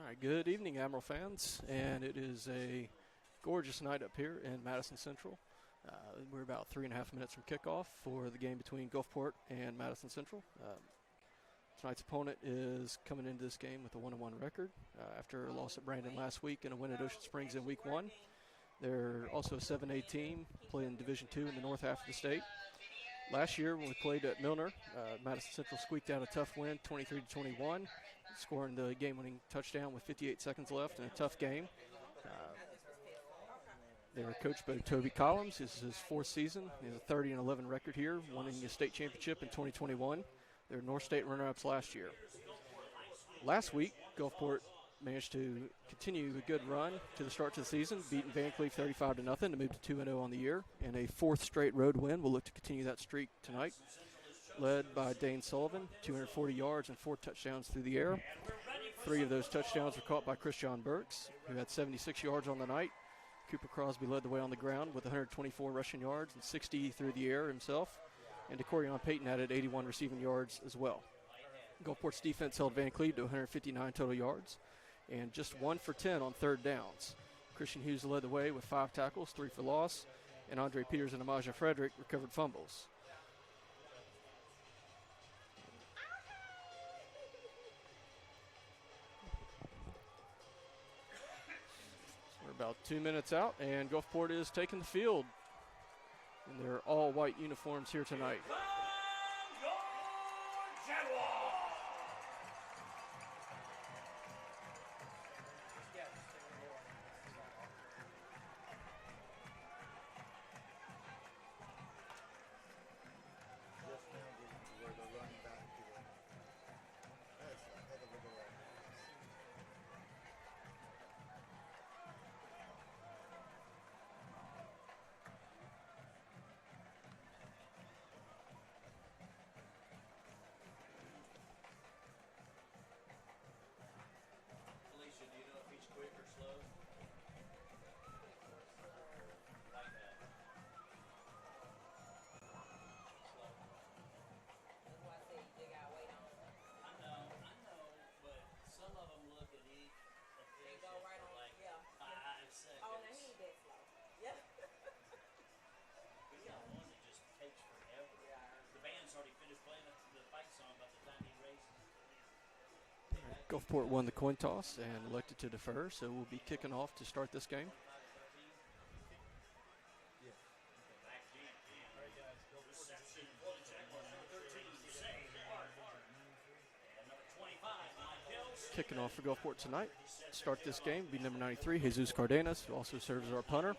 right, good evening, Admiral fans, and it is a gorgeous night up here in Madison Central. We're about 3.5 minutes from kickoff for the game between Gulfport and Madison Central. Tonight's opponent is coming into this game with a 1-1 record after a loss at Brandon last week and a win at Ocean Springs in week 1. They're also a 7A team playing Division II in the north half of the state. Last year when we played at Milner, Madison Central squeaked out a tough win, 23-21, scoring the game-winning touchdown with 58 seconds left in a tough game. They're coached by Toby Collins. This is his 4th season. He has a 30-11 record here, winning the state championship in 2021. They were North State runner-ups last year. Last week, Gulfport managed to continue a good run to the start of the season, beating Van Cleve 35-0 to move to 2-0 on the year, and a 4th straight road win. We'll look to continue that streak tonight. Led by Dane Sullivan, 240 yards and 4 touchdowns through the air. 3 of those touchdowns were caught by Christian Burks, who had 76 yards on the night. Cooper Crosby led the way on the ground with 124 rushing yards and 60 through the air himself. And DeCorion Payton added 81 receiving yards as well. Gulfport's defense held Van Cleve to 159 total yards and just 1 for 10 on third downs. Christian Hughes led the way with 5 tackles, 3 for loss, and Andre Peters and Amaja Frederick recovered fumbles. We're about 2 minutes out, and Gulfport is taking the field in their all-white uniforms here tonight. Gulfport won the coin toss and elected to defer, so we'll be kicking off to start this game. Kicking off for Gulfport tonight. Start this game will be number 93, Jesus Cardenas, who also serves as our punter.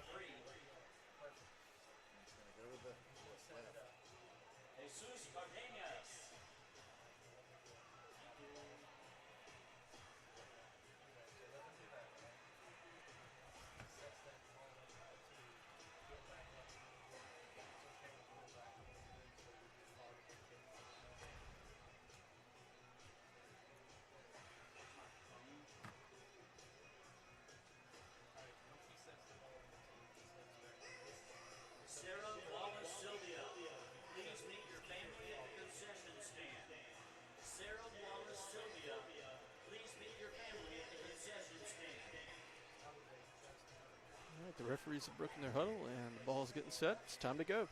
The referees have broken their huddle, and the ball's getting set. It's time to go.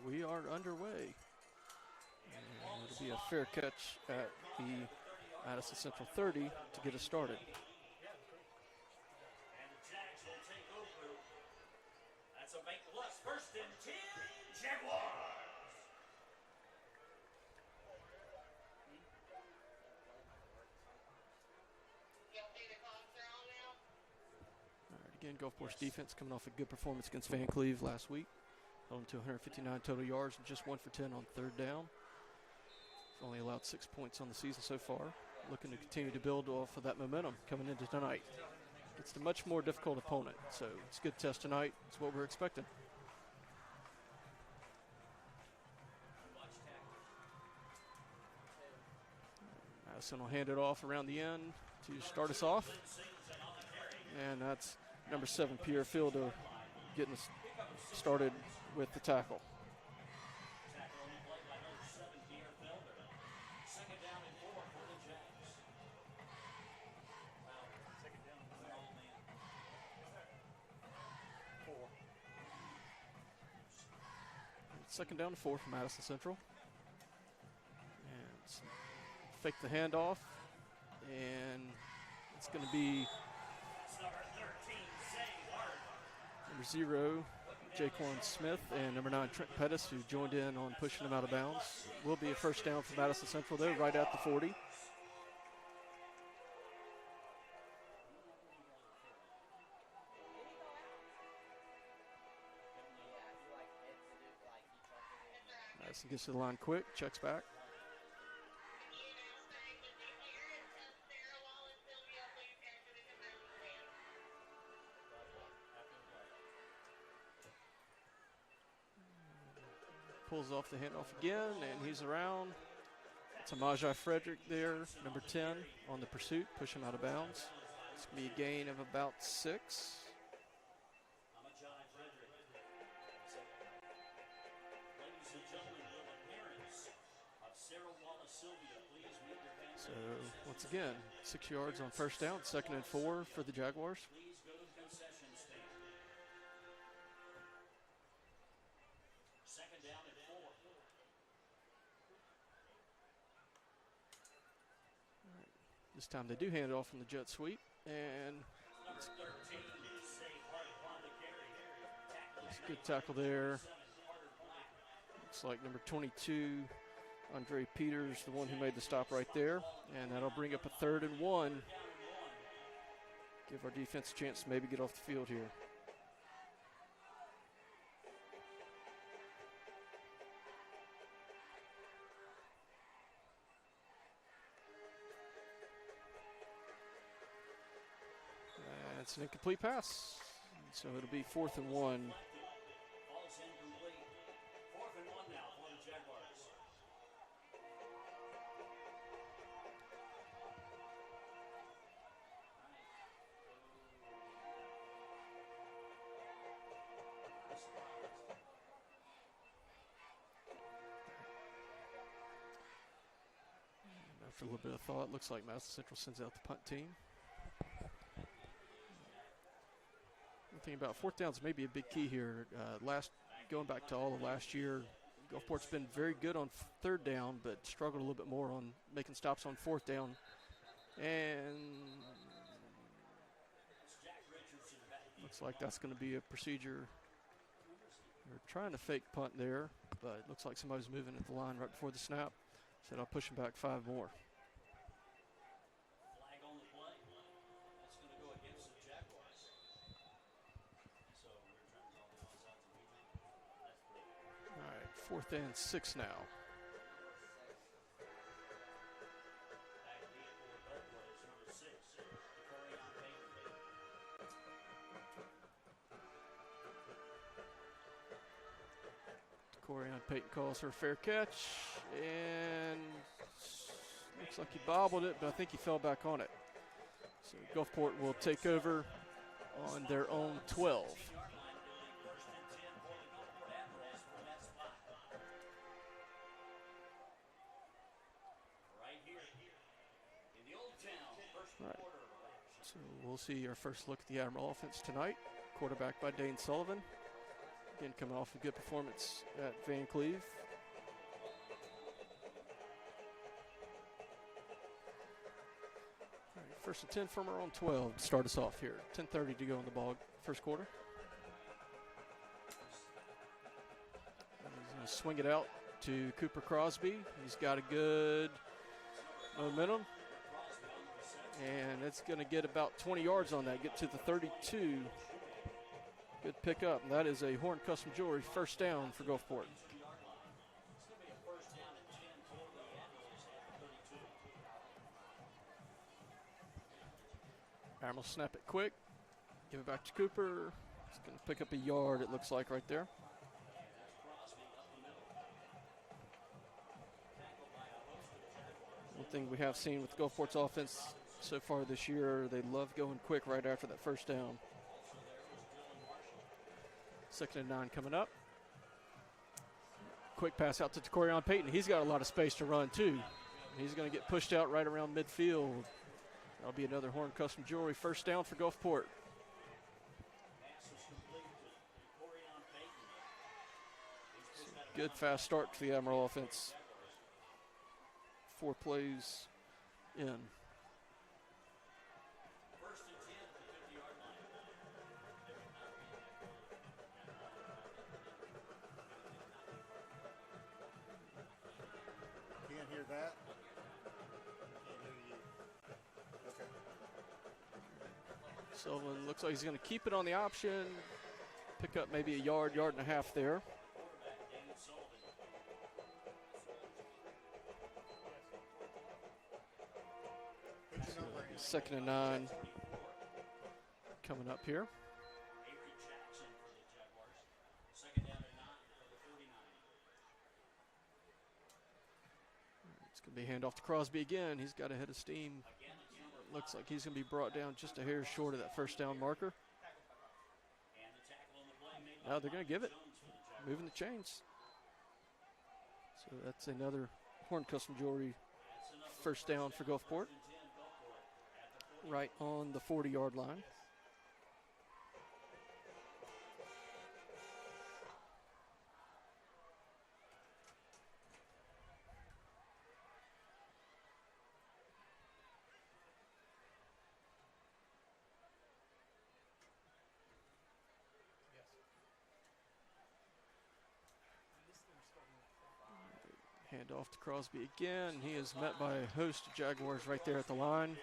We are underway. And it'll be a fair catch at the Madison Central 30 to get us started. That's a bank plus 1st and 10, Jaguars. All right, again, Gulfport's defense coming off a good performance against Van Cleve last week. held to 159 total yards and just 1 for 10 on third down. He's only allowed 6 points on the season so far. Looking to continue to build off of that momentum coming into tonight. It's a much more difficult opponent, so it's a good test tonight. It's what we're expecting. Madison will hand it off around the end to start us off. And that's number 7, Pierre Fielder, getting us started with the tackle. Second down and 4 for Madison Central. And fake the handoff. And it's going to be number 0, Jaquan Smith, and number 9, Trent Pettis, who joined in on pushing him out of bounds. Will be a first down for Madison Central, though, right at the 40. Madison gets to the line quick, checks back. Pulls off the handoff again, and he's around. It's Amajai Frederick there, number 10, on the pursuit, push him out of bounds. It's going to be a gain of about 6. So, once again, 6 yards on first down, 2nd and 4 for the Jaguars. This time they do hand it off from the jet sweep, and it's a good tackle there. Looks like number 22, Andre Peters, the one who made the stop right there, and that'll bring up a 3rd and 1. Give our defense a chance to maybe get off the field here. It's an incomplete pass, so it'll be 4th and 1. After a little bit of thought, looks like Madison Central sends out the punt team. Thing about 4th downs may be a big key here. Going back to all of last year, Gulfport's been very good on 3rd down, but struggled a little bit more on making stops on 4th down. And looks like that's going to be a procedure. They're trying to fake punt there, but it looks like somebody's moving at the line right before the snap. Said I'll push him back 5 more. All right, 4th and 6 now. Corian Payton calls for a fair catch, and looks like he bobbled it, but I think he fell back on it. So Gulfport will take over on their own 12. All right. So we'll see our first look at the Admiral offense tonight. Quarterback by Dane Sullivan. Again, coming off a good performance at Van Cleve. All right, 1st and 10 from our own 12 to start us off here. 10:30 to go in the ball, first quarter. He's going to swing it out to Cooper Crosby. He's got a good momentum. And it's going to get about 20 yards on that, get to the 32. Good pickup, and that is a Horn Custom Jewelry first down for Gulfport. Admiral snap it quick, give it back to Cooper. He's going to pick up a yard, it looks like, right there. One thing we have seen with Gulfport's offense so far this year, they love going quick right after that first down. 2nd and 9 coming up. Quick pass out to Corian Payton. He's got a lot of space to run, too. He's going to get pushed out right around midfield. That'll be another Horn Custom Jewelry first down for Gulfport. Good fast start to the Admiral offense. 4 plays in. Can't hear that. Okay. Sullivan looks like he's going to keep it on the option. Pick up maybe a yard, yard and a half there. 2nd and 9 coming up here. It's going to be hand off to Crosby again. He's got a head of steam. Looks like he's going to be brought down just a hair short of that first down marker. Now they're going to give it. Moving the chains. So that's another Horn Custom Jewelry first down for Gulfport. Right on the 40-yard line. Hand off to Crosby again. He is met by a host of Jaguars right there at the line.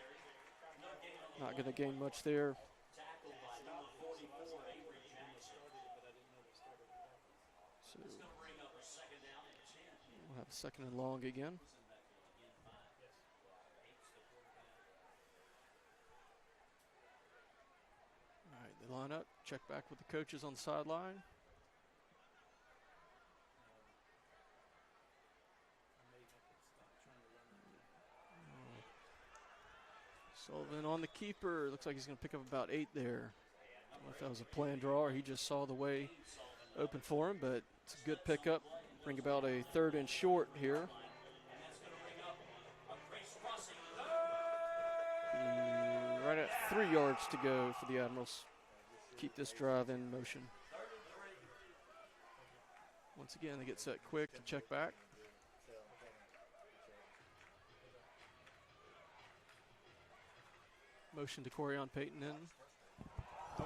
Not going to gain much there. So we'll have a 2nd and long again. All right, they line up, check back with the coaches on the sideline. Sullivan on the keeper. Looks like he's going to pick up about 8 there. I don't know if that was a planned draw or he just saw the way open for him, but it's a good pickup. Bring about a 3rd and short here. Right at 3 yards to go for the Admirals. Keep this drive in motion. Once again, they get set quick to check back. Motion to Corian Payton in. Oh,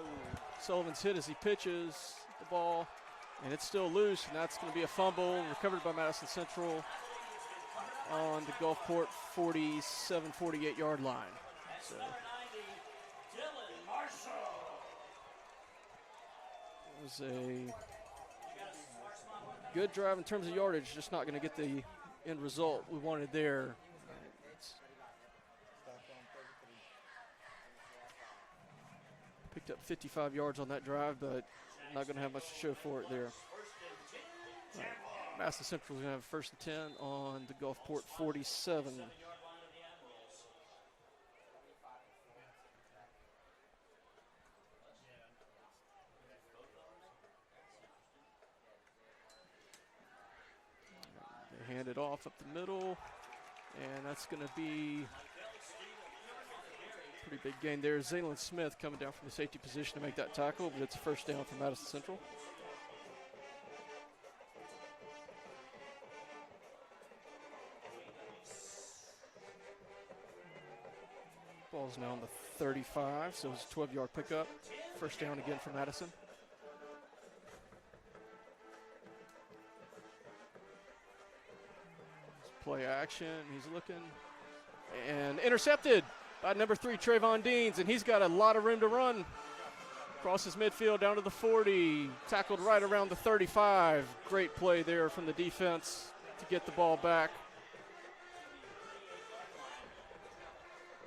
Sullivan's hit as he pitches the ball, and it's still loose, and that's going to be a fumble recovered by Madison Central on the Gulfport 47, 48-yard line. So it was a good drive in terms of yardage, just not going to get the end result we wanted there. Picked up 55 yards on that drive, but not going to have much to show for it there. Right. Madison Central is going to have 1st and 10 on the Gulfport 47. They hand it off up the middle, and that's going to be pretty big gain there. Zaylen Smith coming down from the safety position to make that tackle, but it's a first down for Madison Central. Ball's now on the 35, so it's a 12-yard pickup. First down again for Madison. Play action, he's looking, and intercepted by number 3, Trayvon Deans, and he's got a lot of room to run. Crosses midfield down to the 40. Tackled right around the 35. Great play there from the defense to get the ball back.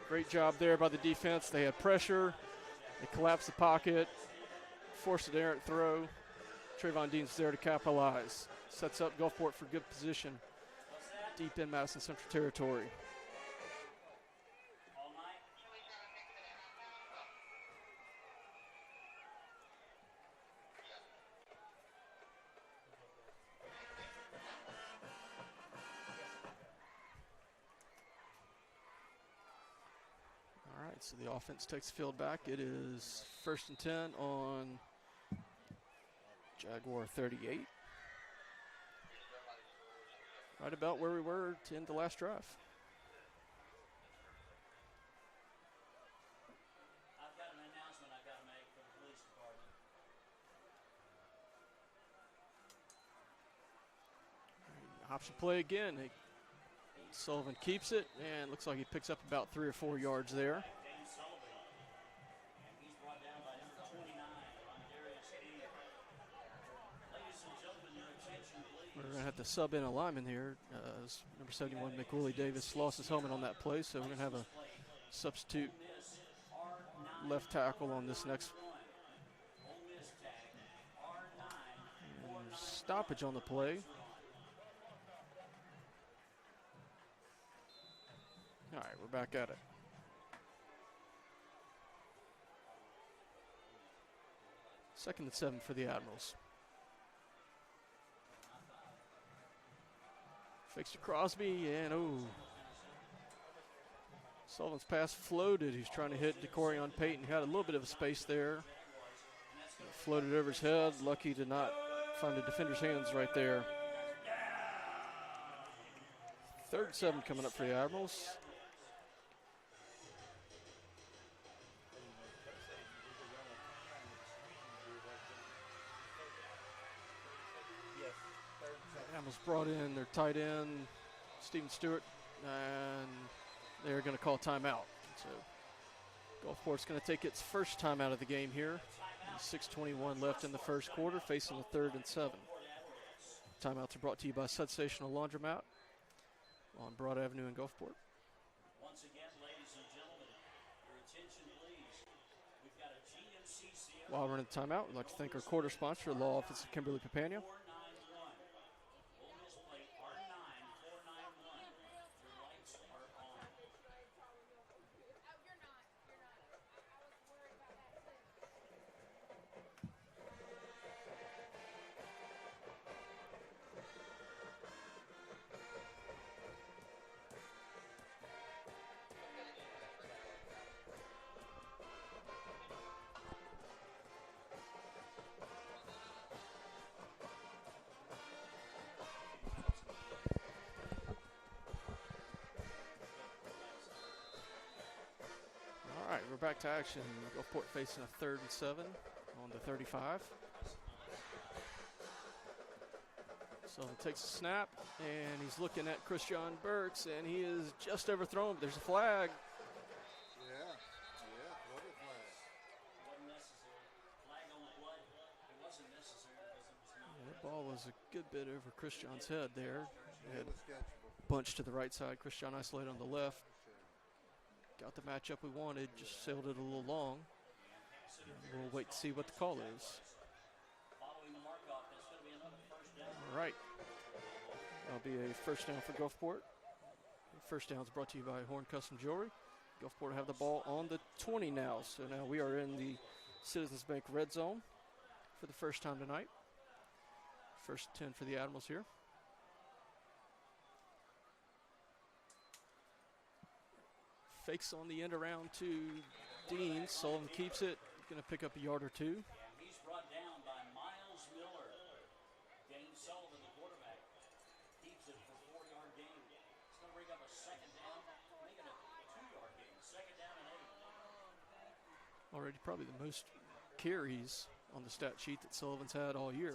Great job there by the defense. They had pressure. They collapsed the pocket. Forced an errant throw. Trayvon Dean's there to capitalize. Sets up Gulfport for good position deep in Madison Central territory. All right, so the offense takes the field back. It is 1st and 10 on Jaguar 38. Right about where we were to end the last drive. I've got an announcement I've got to make for the police department. Option play again. Sullivan keeps it, and looks like he picks up about 3 or 4 yards there. James Sullivan. And he's brought down by number 29, Darius King. Ladies and gentlemen, your attention, please. We're going to have to sub in a lineman here. As number 71, McWillie Davis, lost his helmet on that play, so we're going to have a substitute left tackle on this next. And there's stoppage on the play. All right, we're back at it. Second and 7 for the Admirals. Fakes to Crosby, and Sullivan's pass floated. He's trying to hit DeCorion Payton. He had a little bit of a space there. Floated over his head. Lucky to not find the defender's hands right there. 3rd and 7 coming up for the Admirals. Admirals brought in their tight end, Stephen Stewart, and they're going to call timeout. So Gulfport's going to take its first timeout of the game here. 6:21 left in the first quarter, facing the 3rd and 7. Timeouts are brought to you by Sensational Laundromat on Broad Avenue in Gulfport. Once again, ladies and gentlemen, your attention, please. We've got a GMC. While we're in the timeout, we'd like to thank our quarter sponsor, Law Office of Kimberly Papania. All right, we're back to action. Gulfport facing a 3rd and 7 on the 35. Sullivan takes a snap, and he's looking at Christian Burks, and he is just overthrown. But there's a flag. Yeah, what a flag. Wasn't necessary. Flag on the play. It wasn't necessary because it was not. That ball was a good bit over Christian's head there. It Had was catchable. bunched to the right side. Christian isolated on the left. Got the matchup we wanted, just sailed it a little long. And we'll wait to see what the call is. Following the mark-off, that's going to be another first down. All right. That'll be a first down for Gulfport. First down is brought to you by Horn Custom Jewelry. Gulfport have the ball on the 20 now. So now we are in the Citizens Bank red zone for the first time tonight. First 10 for the Admirals here. Fakes on the end around to Dean. Sullivan keeps it. Going to pick up a yard or two. He's brought down by Miles Miller. James Sullivan, the quarterback, keeps it for a 4-yard gain. It's going to bring up a second down, make it a 2-yard gain. Second down and 8. Already probably the most carries on the stat sheet that Sullivan's had all year.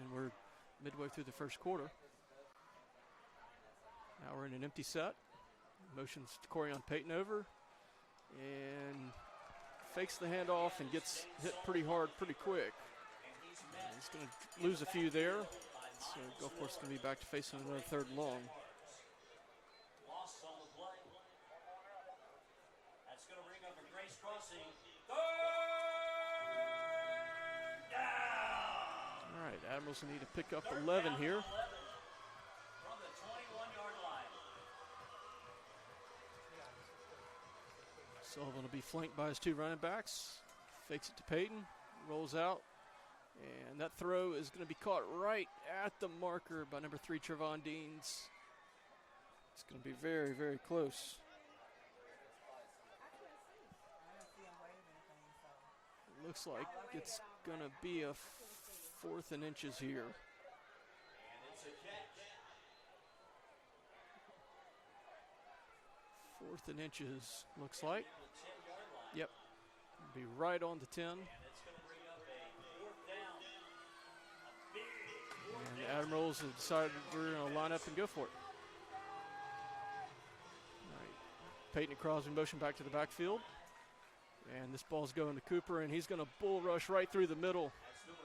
And we're midway through the first quarter. Now we're in an empty set. Motions to Corian Payton over. And fakes the handoff and gets hit pretty hard pretty quick. He's going to lose a few there. So Gulfport's going to be back to facing another 3rd and long. Loss on the play. That's going to bring up a Grace Crossing. 3rd down. All right, Admirals need to pick up 11 here. From the 21-yard line. Sullivan will be flanked by his 2 running backs. Fakes it to Peyton, rolls out, and that throw is going to be caught right at the marker by number 3, Trevon Deans. It's going to be very, very close. It looks like it's going to be a 4th and inches here. And it's a catch. 4th and inches, looks like. The 10-yard line. Yep, be right on the 10. And it's going to bring up a 4th down. A big 4th And the down. Admirals have decided we're going to line up and go for it. All right. Peyton and Crosby motion back to the backfield. And this ball's going to Cooper, and he's going to bull rush right through the middle.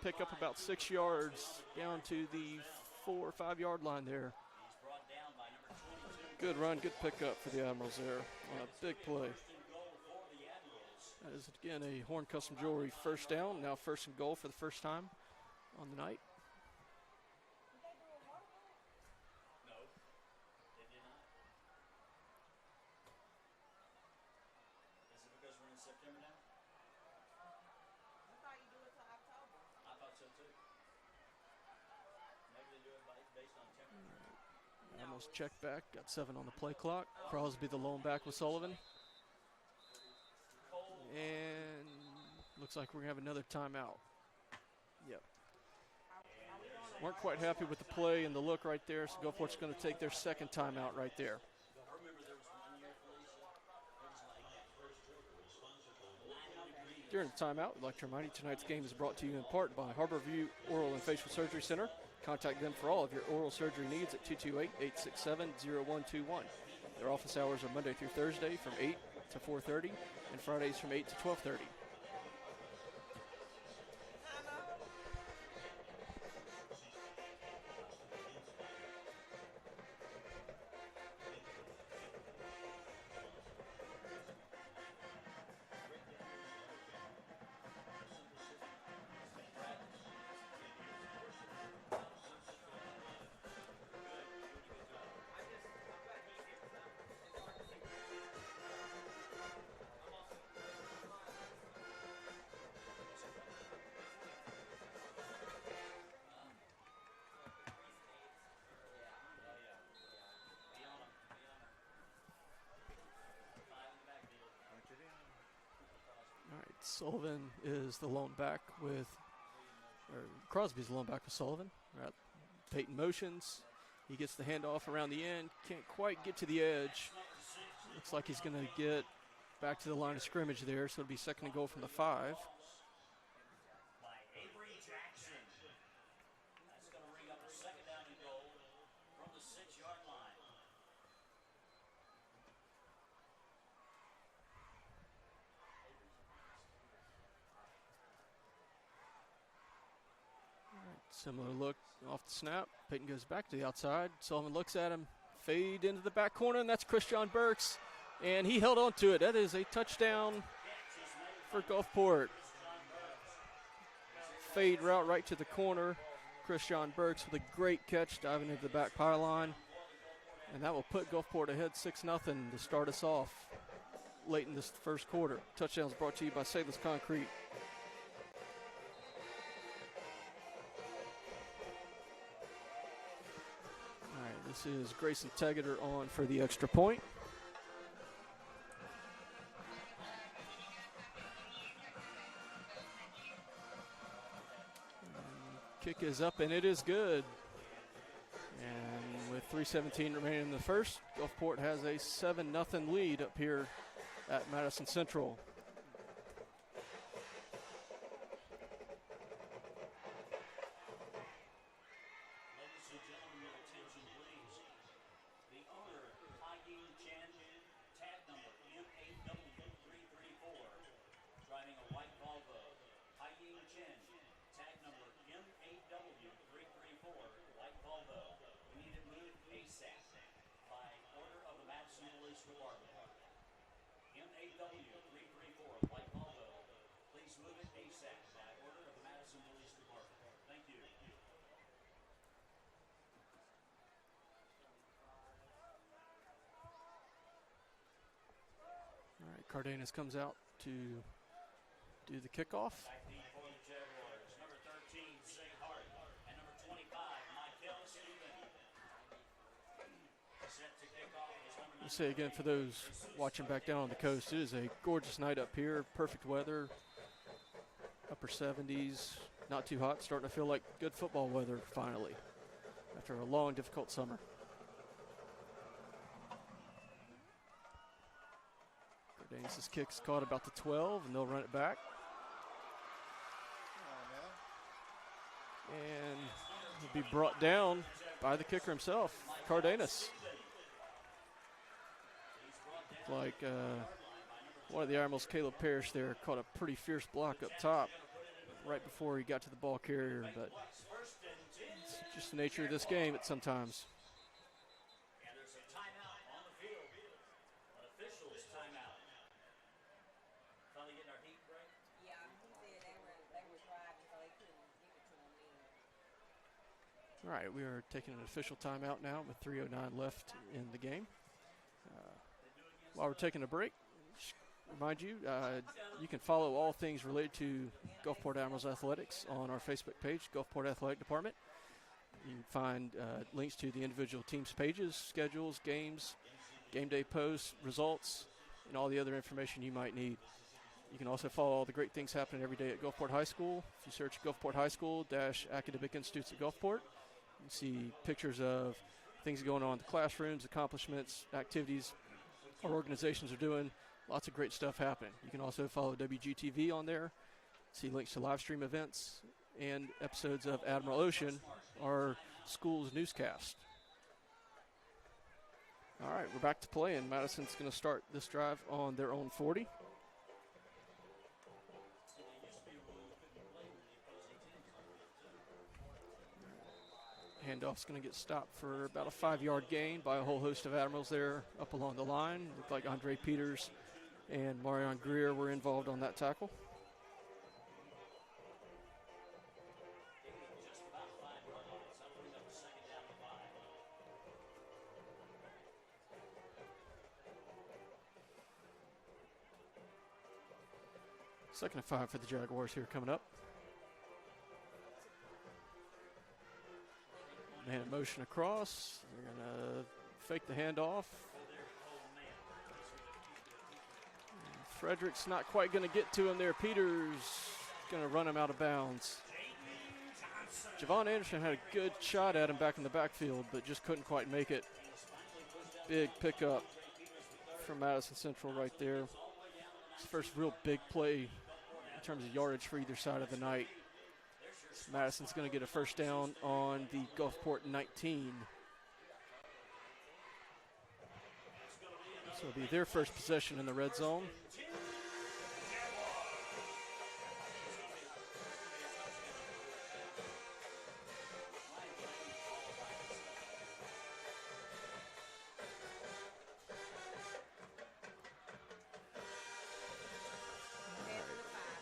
Pick up about 6 yards down to the 4 or 5 yard line there. He's brought down by number 22. Good run, good pickup for the Admirals there on a big play. First and goal for the Admirals. That is, again, a Horn Custom Jewelry 1st down. Now 1st and goal for the first time on the night. No, they did not. Is it because we're in September now? I thought so too. Maybe they do it based on temperature. Almost checked back, got 7 on the play clock. Crosby the lone back with Sullivan. And looks like we're going to have another timeout. Yep. Weren't quite happy with the play and the look right there, so Gulfport's going to take their 2nd timeout right there. I remember there was one year, Felicia, it was like 90 degrees. During the timeout, we'd like to remind you tonight's game is brought to you in part by Harborview Oral and Facial Surgery Center. Contact them for all of your oral surgery needs at 228-867-0121. Their office hours are Monday through Thursday from 8 to 4:30 and Fridays from 8 to 12:30. All right, Sullivan is the lone back with, or Crosby's the lone back with Sullivan. Right. Peyton motions. He gets the handoff around the end. Can't quite get to the edge. Looks like he's going to get back to the line of scrimmage there, so it'll be 2nd and goal from the 5. By Avery Jackson. That's going to bring up a 2nd down and goal from the 6-yard line. Similar look off the snap. Peyton goes back to the outside. Sullivan looks at him. Fade into the back corner, and that's Christian Burks. And he held on to it. That is a touchdown for Gulfport. Fade route right to the corner. Christian Burks with a great catch diving into the back pylon. And that will put Gulfport ahead 6-0 to start us off late in this 1st quarter. Touchdowns brought to you by Salus Concrete. All right, this is Grayson Tegeter on for the extra point. Kick is up, and it is good. And with 3:17 remaining in the 1st, Gulfport has a 7-0 lead up here at Madison Central. Ladies and gentlemen, your attention, please. The owner, Hai-Ying Chen, tag number U8W334, driving ASAP by order of the Madison Police Department. MAW 334 White Volvo. Please move it ASAP by order of the Madison Police Department. Thank you. All right, Cardenas comes out to do the kickoff. Back deep for the Jaguars. Number 13, Zay Hart. And number 25, Michael Stephen. Set to kick off is number 9. I'll say again for those watching back down on the coast, it is a gorgeous night up here. Perfect weather, upper 70s, not too hot. Starting to feel like good football weather finally after a long, difficult summer. Cardenas' kick's caught about the 12, and they'll run it back. And he'll be brought down by the kicker himself, Cardenas. Like one of the Admirals, Caleb Parrish there, caught a pretty fierce block up top right before he got to the ball carrier, but it's just the nature of this game at sometimes. And there's a timeout on the field. An official's timeout. Finally getting our heat break. Yeah, he said they were driving, so they couldn't give it to him then. All right, we are taking an official timeout now with 3:09 left in the game. While we're taking a break, just remind you, you can follow all things related to Gulfport Admirals Athletics on our Facebook page, Gulfport Athletic Department. You can find links to the individual teams' pages, schedules, games, game day posts, results, and all the other information you might need. You can also follow all the great things happening every day at Gulfport High School. If you search Gulfport High School - Academic Institutes at Gulfport, you can see pictures of things going on in the classrooms, accomplishments, activities our organizations are doing. Lots of great stuff happening. You can also follow WGTV on there, see links to live stream events, and episodes of Admiral Ocean, our school's newscast. All right, we're back to play, and Madison's going to start this drive on their own 40. Handoff's going to get stopped for about a 5-yard gain by a whole host of Admirals there up along the line. Looked like Andre Peters and Marion Greer were involved on that tackle. Just about 5 yard lines. That brings up a second down to 5. Second and 5 for the Jaguars here coming up. Man in motion across. They're going to fake the handoff. Frederick's not quite going to get to him there. Peters going to run him out of bounds. Javon Anderson had a good shot at him back in the backfield, but just couldn't quite make it. Big pickup from Madison Central right there. His first real big play in terms of yardage for either side of the night. Madison's going to get a first down on the Gulfport 19. So it'll be their first possession in the red zone.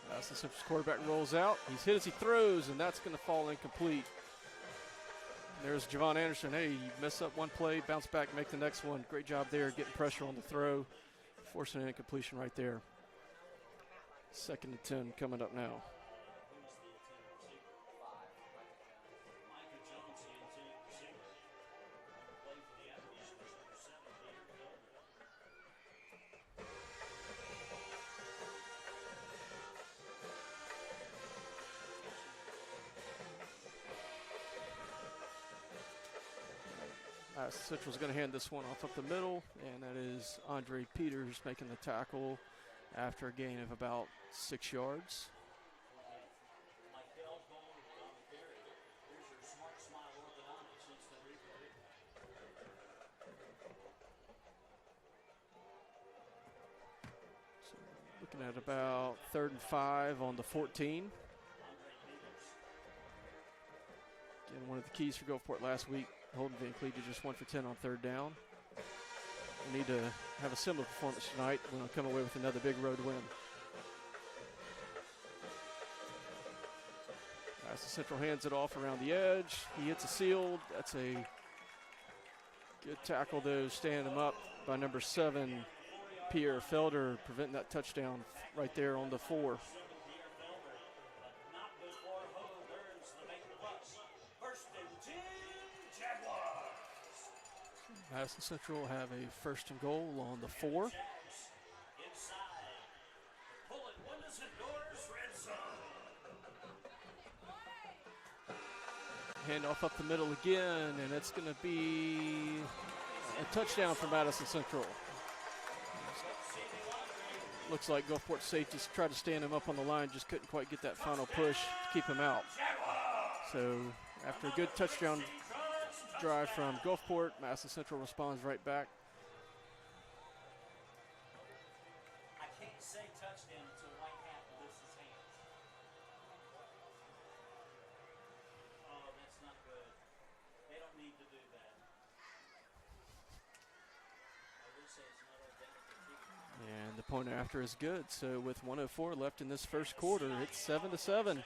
Madison Central's quarterback rolls out. He's hit as he throws, and that's going to fall incomplete. There's Javon Anderson. Hey, you mess up one play, bounce back, make the next one. Great job there, getting pressure on the throw, forcing an incompletion right there. 2nd and 10 coming up now. Central's going to hand this one off up the middle, and that is Andre Peters making the tackle after a gain of about 6 yards. So looking at about 3rd and 5 on the 14. Again, one of the keys for Gulfport last week Holden Van Cleve just 1 for 10 on third down. We need to have a similar performance tonight. We're going to come away with another big road win. Madison Central hands it off around the edge. He hits a seal. That's a good tackle, though, standing him up by number 7, Pierre Felder, preventing that touchdown right there on the 4. Madison Central will have a first and goal on the 4. Handoff up the middle again, and it's going to be a touchdown for Madison Central. Looks like Gulfport safeties tried to stand him up on the line, just couldn't quite get that final push to keep him out. So after a good touchdown drive from Gulfport, Madison Central responds right back. I can't say touchdown until White Hat lifts his hands. Oh, that's not good. They don't need to do that. I will say it's not identical to. And the point after is good. So with 1:04 left in this first quarter, it's 7-7.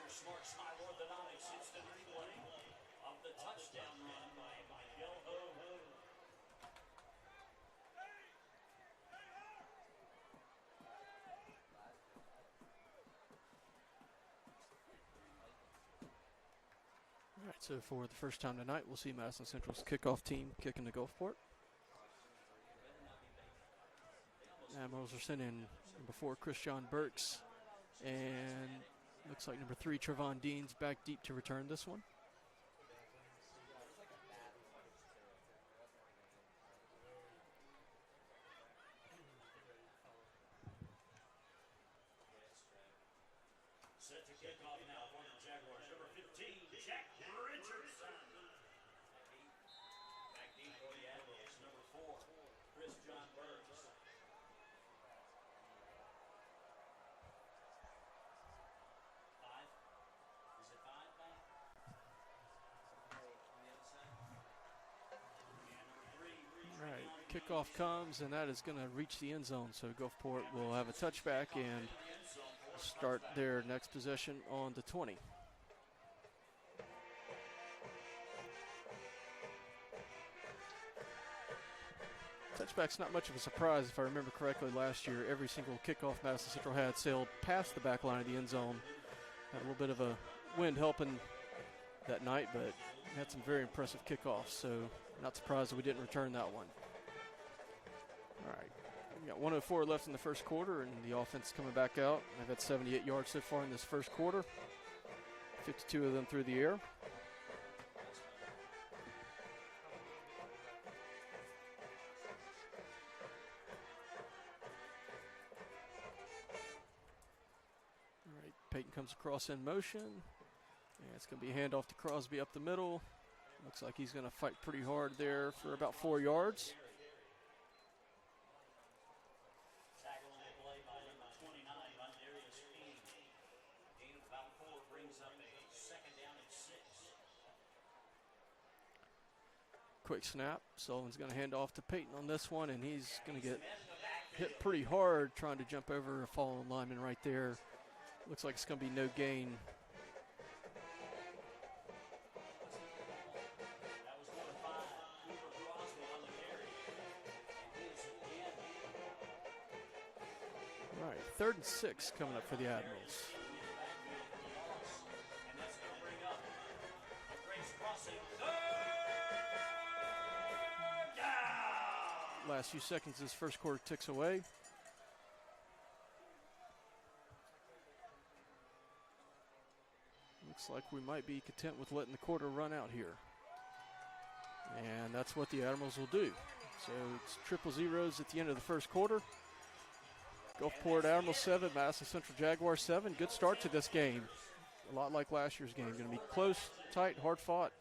Smart Smile Orthodontics instant replay of the touchdown run by Miguel Ho. All right, so for the first time tonight, we'll see Madison Central's kickoff team kicking to Gulfport. Admirals are sending number 4, Christian Burks, and looks like number 3, Trevon Dean's back deep to return this one. Set to kick off now for the Jaguars. Number 15, Jack Richardson. Back deep for the Admirals. Number 4, Chris John Burks. 5. Is it 5 back? On the other side? And number 3, All right, kickoff comes, and that is going to reach the end zone. So Gulfport will have a touchback and start their next possession on the 20. Touchback's not much of a surprise. If I remember correctly, last year, every single kickoff Madison Central had sailed past the back line of the end zone. Had a little bit of a wind helping that night, but had some very impressive kickoffs, so not surprised that we didn't return that one. All right, we got 1:04 left in the first quarter, and the offense coming back out. They've had 78 yards so far in this first quarter, 52 of them through the air. All right, Peyton comes across in motion, and it's going to be a handoff to Crosby up the middle. Looks like he's going to fight pretty hard there for about 4 yards. tackle on the play by number 29, Rondarius King. Gain of about 4 brings up a second down and 6. Quick snap. Sullivan's going to hand off to Peyton on this one, and he's going to get hit pretty hard trying to jump over a fallen lineman right there. Looks like it's going to be no gain. That was number 5, Cooper Crosby on the carry. And he is again. All right, 3rd and 6 coming up for the Admirals. And that's going to bring up a Grace crossing. 3rd down. Last few seconds, this first quarter ticks away. Looks like we might be content with letting the quarter run out here. And that's what the Admirals will do. So it's triple zeros at the end of the first quarter. Gulfport Admiral 7, Madison Central Jaguar 7. Good start to this game. A lot like last year's game. Going to be close, tight, hard fought.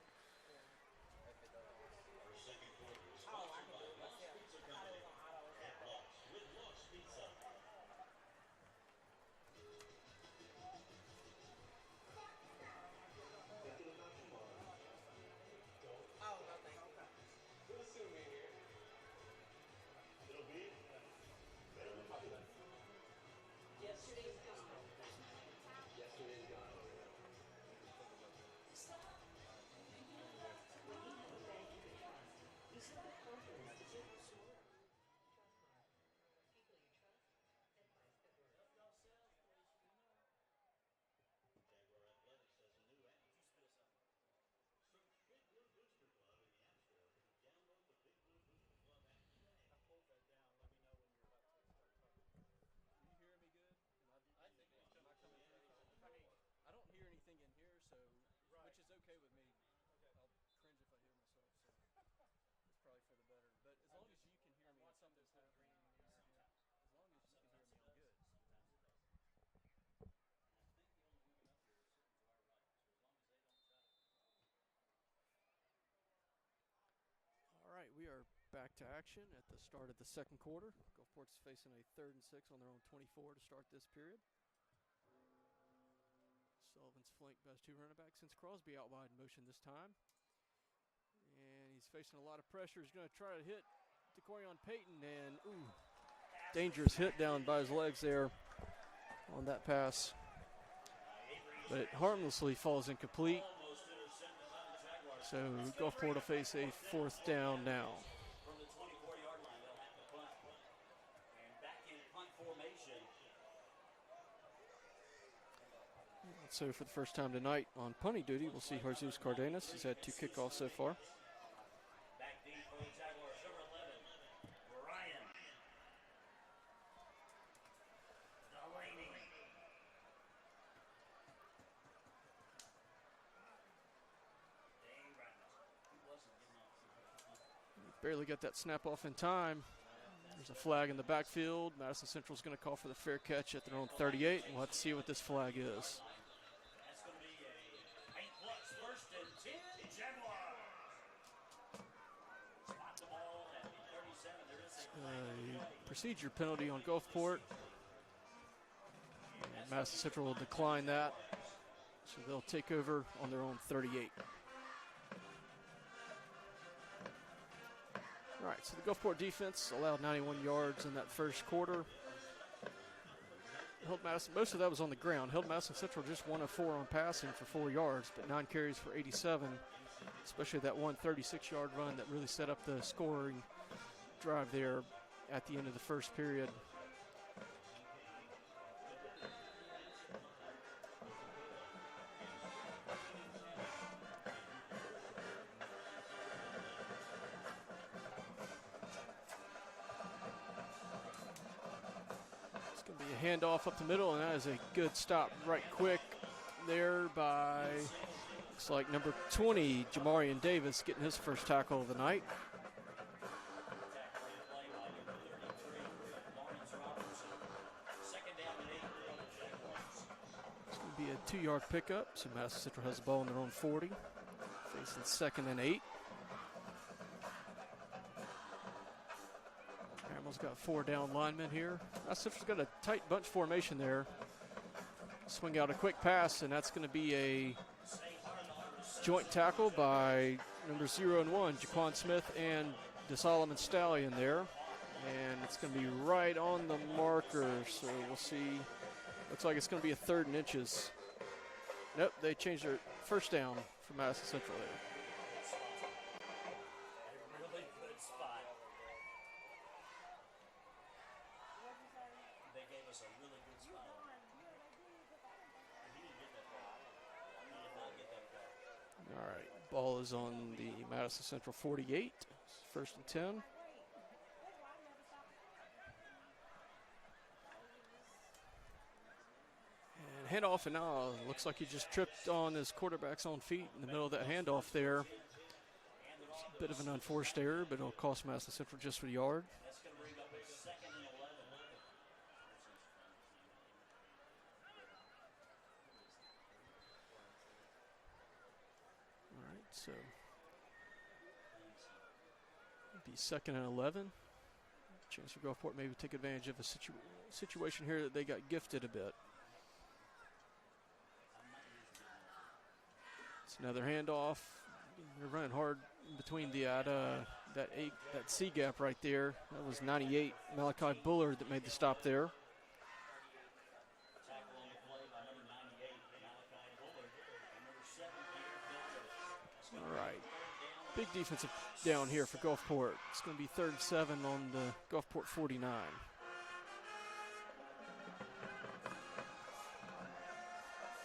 I don't hear anything in here, so which is okay with me. I'll cringe if I hear myself, so it's probably for the better. But as long as you can hear me and something's happening, as long as you can hear me, I'm good. All right, we are back to action at the start of the second quarter. Gulfport's facing a 3rd and 6 on their own 24 to start this period. Sullivan's flanked by his 2 running backs since Crosby out wide in motion this time. And he's facing a lot of pressure. He's going to try to hit DeCorion Payton, and dangerous hit down by his legs there on that pass. But it harmlessly falls incomplete. So Gulfport will face a 4th down now. From the 24-yard line, they'll have to punt. And back in punt formation. So for the first time tonight on punting duty, we'll see Jesus Cardenas. He's had 2 kickoffs so far. Back deep for the Jaguars, number 11, Ryan Delaney. Barely got that snap off in time. There's a flag in the backfield. Madison Central's going to call for the fair catch at their own 38. We'll have to see what this flag is. That's going to be a paint-plus 1st and 10, Jaguars. Spot the ball at the 37. There is A procedure penalty on Gulfport. And Madison Central will decline that. So they'll take over on their own 38. All right, so the Gulfport defense allowed 91 yards in that first quarter. Held Madison, most of that was on the ground. Held Madison Central just 1 of 4 on passing for 4 yards, but 9 carries for 87, especially that one 36-yard run that really set up the scoring drive there at the end of the first period. Handoff up the middle, and that is a good stop right quick there by, looks like number 20, Jamarian Davis, getting his first tackle of the night. It's going to be a 2-yard pickup, so Madison Central has the ball on their own 40, facing 2nd and 8. Hamill's got 4 down linemen here. Central's got a tight bunch formation there. Swing out a quick pass, and that's going to be a joint tackle by number 0 and 1, Jaquan Smith and DeSolomon Stallion there. And it's going to be right on the marker, so we'll see. Looks like it's going to be a 3rd and inches. Nope, they changed their 1st down for Madison Central there. Ball is on the Madison Central 48, 1st and 10. And handoff, and now looks like he just tripped on his quarterback's own feet in the middle of that handoff there. Bit of an unforced error, but it'll cost Madison Central just for the yard. That's going to bring up a 2nd and 11. All right, so it'll be 2nd and 11. Chance for Gulfport maybe take advantage of a situation here that they got gifted a bit. It's another handoff. They're running hard in between that C gap right there. That was 98 Malachi Bullard that made the stop there. Tackle on the play by number 98, Malachi Bullard. And number 7, Pierre Phillips. All right. Big defensive down here for Gulfport. It's going to be 3rd and 7 on the Gulfport 49.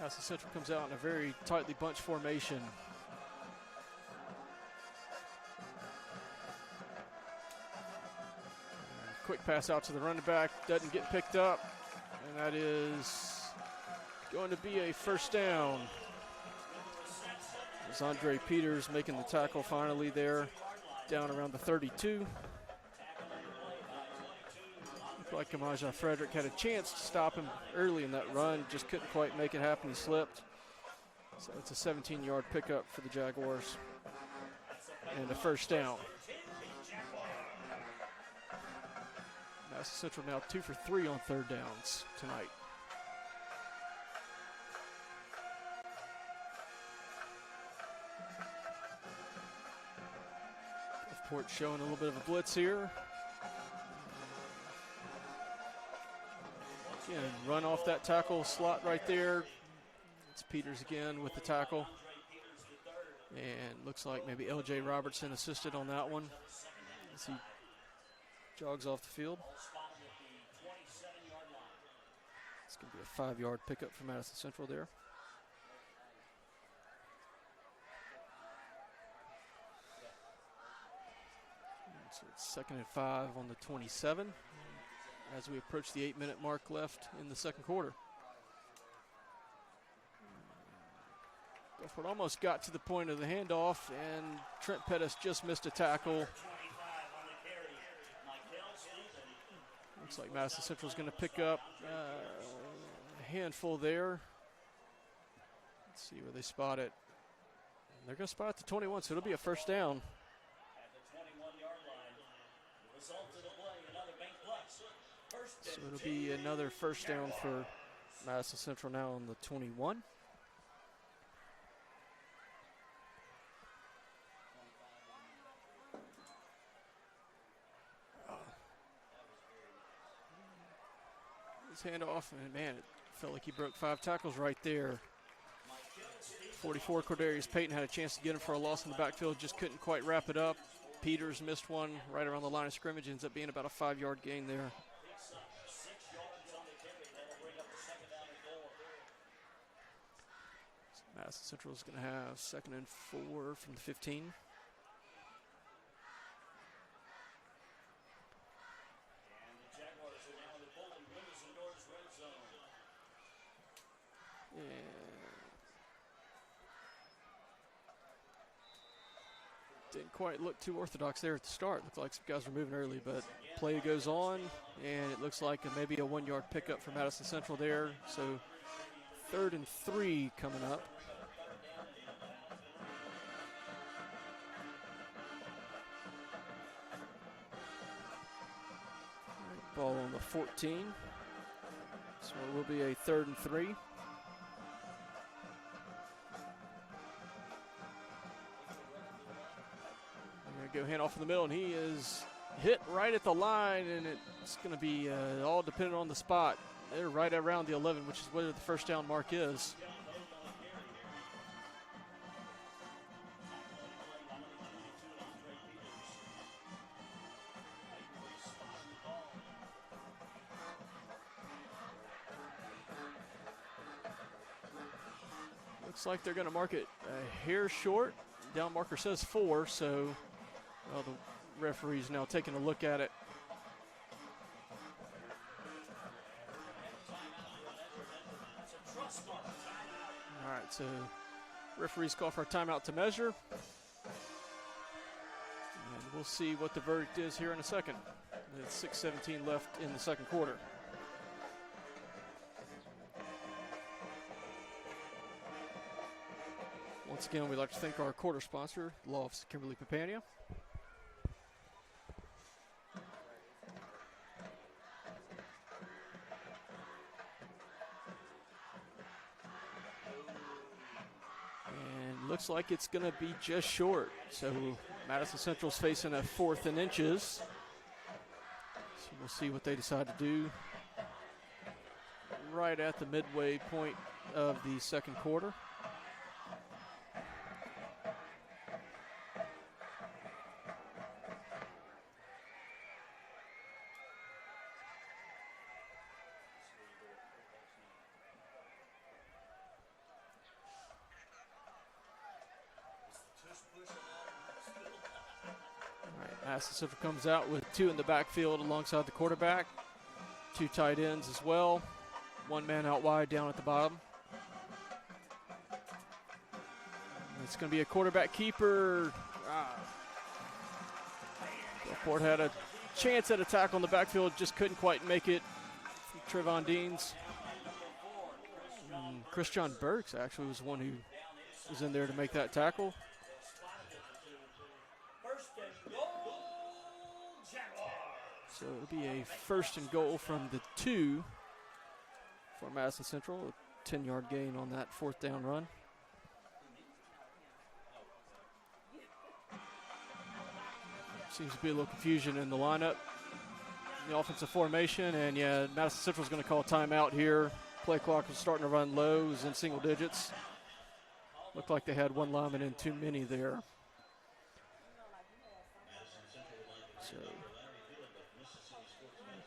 Madison Central comes out in a very tightly bunched formation. Quick pass out to the running back, doesn't get picked up, and that is going to be a first down. It's Andre Peters making the tackle finally there, down around the 32. Looked like Kamaja Frederick had a chance to stop him early in that run, just couldn't quite make it happen, he slipped. So it's a 17-yard pickup for the Jaguars, and a first down. Madison Central now 2 for 3 on 3rd downs tonight. Gulfport showing a little bit of a blitz here. Again, run off that tackle slot right there. It's Peters again with the tackle. And looks like maybe LJ Robertson assisted on that one as he jogs off the field. It's going to be a 5-yard pickup for Madison Central there. So it's 2nd and 5 on the 27 as we approach the 8-minute mark left in the 2nd quarter. Gulfport almost got to the point of the handoff, and Trent Pettis just missed a tackle. Looks like Madison Central is going to pick up a handful there. Let's see where they spot it. They're going to spot it at the 21, so it'll be a first down. At the 21-yard line, result of the play, another bank plus. So it'll be another first down for Madison Central now on the 21. His handoff, and man, it felt like he broke 5 tackles right there. 44, Cordarius Payton had a chance to get him for a loss in the backfield, just couldn't quite wrap it up. Peters missed one right around the line of scrimmage, ends up being about a 5-yard gain there. So Madison Central is going to have 2nd and 4 from the 15. Didn't quite look too orthodox there at the start. Looked like some guys were moving early, but play goes on, and it looks like maybe a 1-yard pickup for Madison Central there. So 3rd and 3 coming up. All right, ball on the 14. So it will be a 3rd and 3. Go hand off in the middle, and he is hit right at the line, and it's going to be all dependent on the spot. They're right around the 11, which is where the first down mark is. Looks like they're going to mark it a hair short. Down marker says 4, so the referee's now taking a look at it. All right, so referees call for a timeout to measure. we'll see what the verdict is here in a second. With 6:17 left in the second quarter. Once again, we'd like to thank our quarter sponsor, Law Office of Kimberly Papania. And looks like it's going to be just short. So Madison Central's facing a 4th and inches. So we'll see what they decide to do right at the midway point of the second quarter. Madison Central comes out with 2 in the backfield alongside the quarterback. 2 tight ends as well. 1 man out wide down at the bottom. It's going to be a quarterback keeper. Gulfport had a chance at a tackle in the backfield, just couldn't quite make it. Trevon Deans. Christian Burks actually was the one who was in there to make that tackle. So it'll be a 1st and goal from the 2 for Madison Central. A 10-yard gain on that 4th down run. Seems to be a little confusion in the lineup. The offensive formation, and yeah, Madison Central's going to call a timeout here. Play clock was starting to run low, it was in single digits. Looked like they had 1 lineman in too many there. So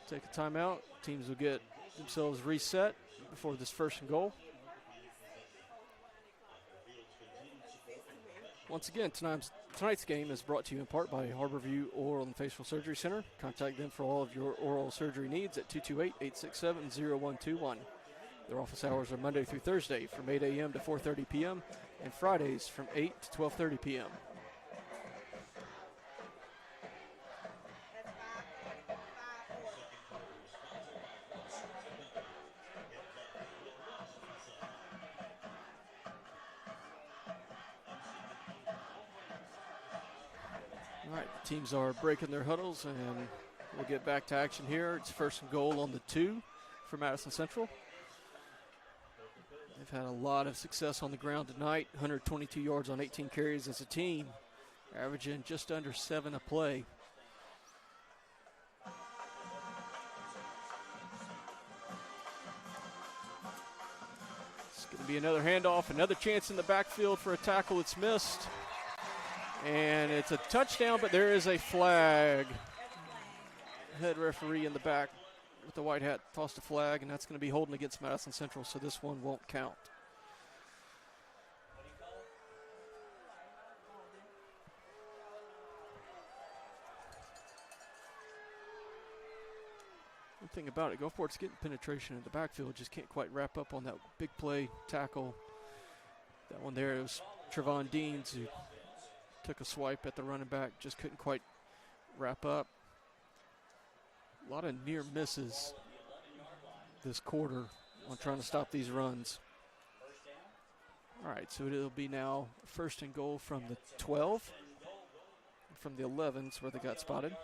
take a timeout. Teams will get themselves reset before this 1st and goal. Once again, tonight's game is brought to you in part by Harborview Oral and Facial Surgery Center. Contact them for all of your oral surgery needs at 228-867-0121. Their office hours are Monday through Thursday from 8 a.m. to 4:30 p.m. and Fridays from 8 to 12:30 p.m. All right, the teams are breaking their huddles, and we'll get back to action here. It's 1st and goal on the 2 for Madison Central. They've had a lot of success on the ground tonight, 122 yards on 18 carries as a team, averaging just under 7 a play. It's going to be another handoff, another chance in the backfield for a tackle that's missed. And it's a touchdown, but there is a flag. Head referee in the back with the white hat tossed a flag, and that's going to be holding against Madison Central, so this one won't count. One thing about it, Gulfport's getting penetration in the backfield, just can't quite wrap up on that big play tackle. That one there, it was Trevon Deans who took a swipe at the running back, just couldn't quite wrap up. A lot of near misses this quarter on trying to stop these runs. All right, so it'll be now 1st and goal from the 12, from the 11s where they got spotted.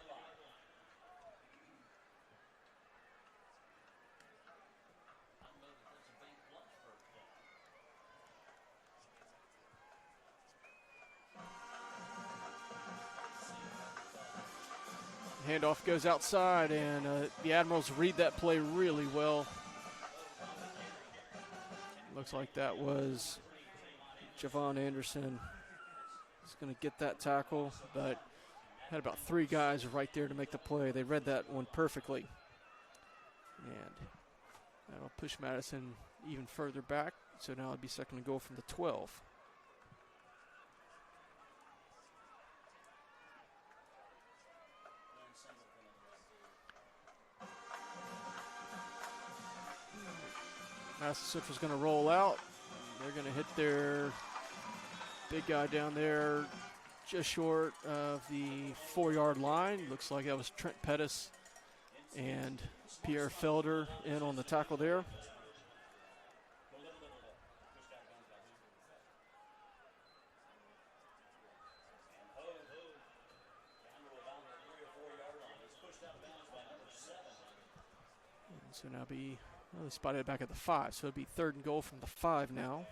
Handoff goes outside, and the Admirals read that play really well. Looks like that was Javon Anderson. He's going to get that tackle, but had about 3 guys right there to make the play. They read that one perfectly. And that'll push Madison even further back. So now it'll be 2nd and goal from the 12. Madison Central's going to roll out. They're going to hit their big guy down there, just short of the 4-yard line. Looks like that was Trent Pettis and Pierre Felder in on the tackle there. So now they spotted it back at the 5. So it'll be 3rd and goal from the 5 now.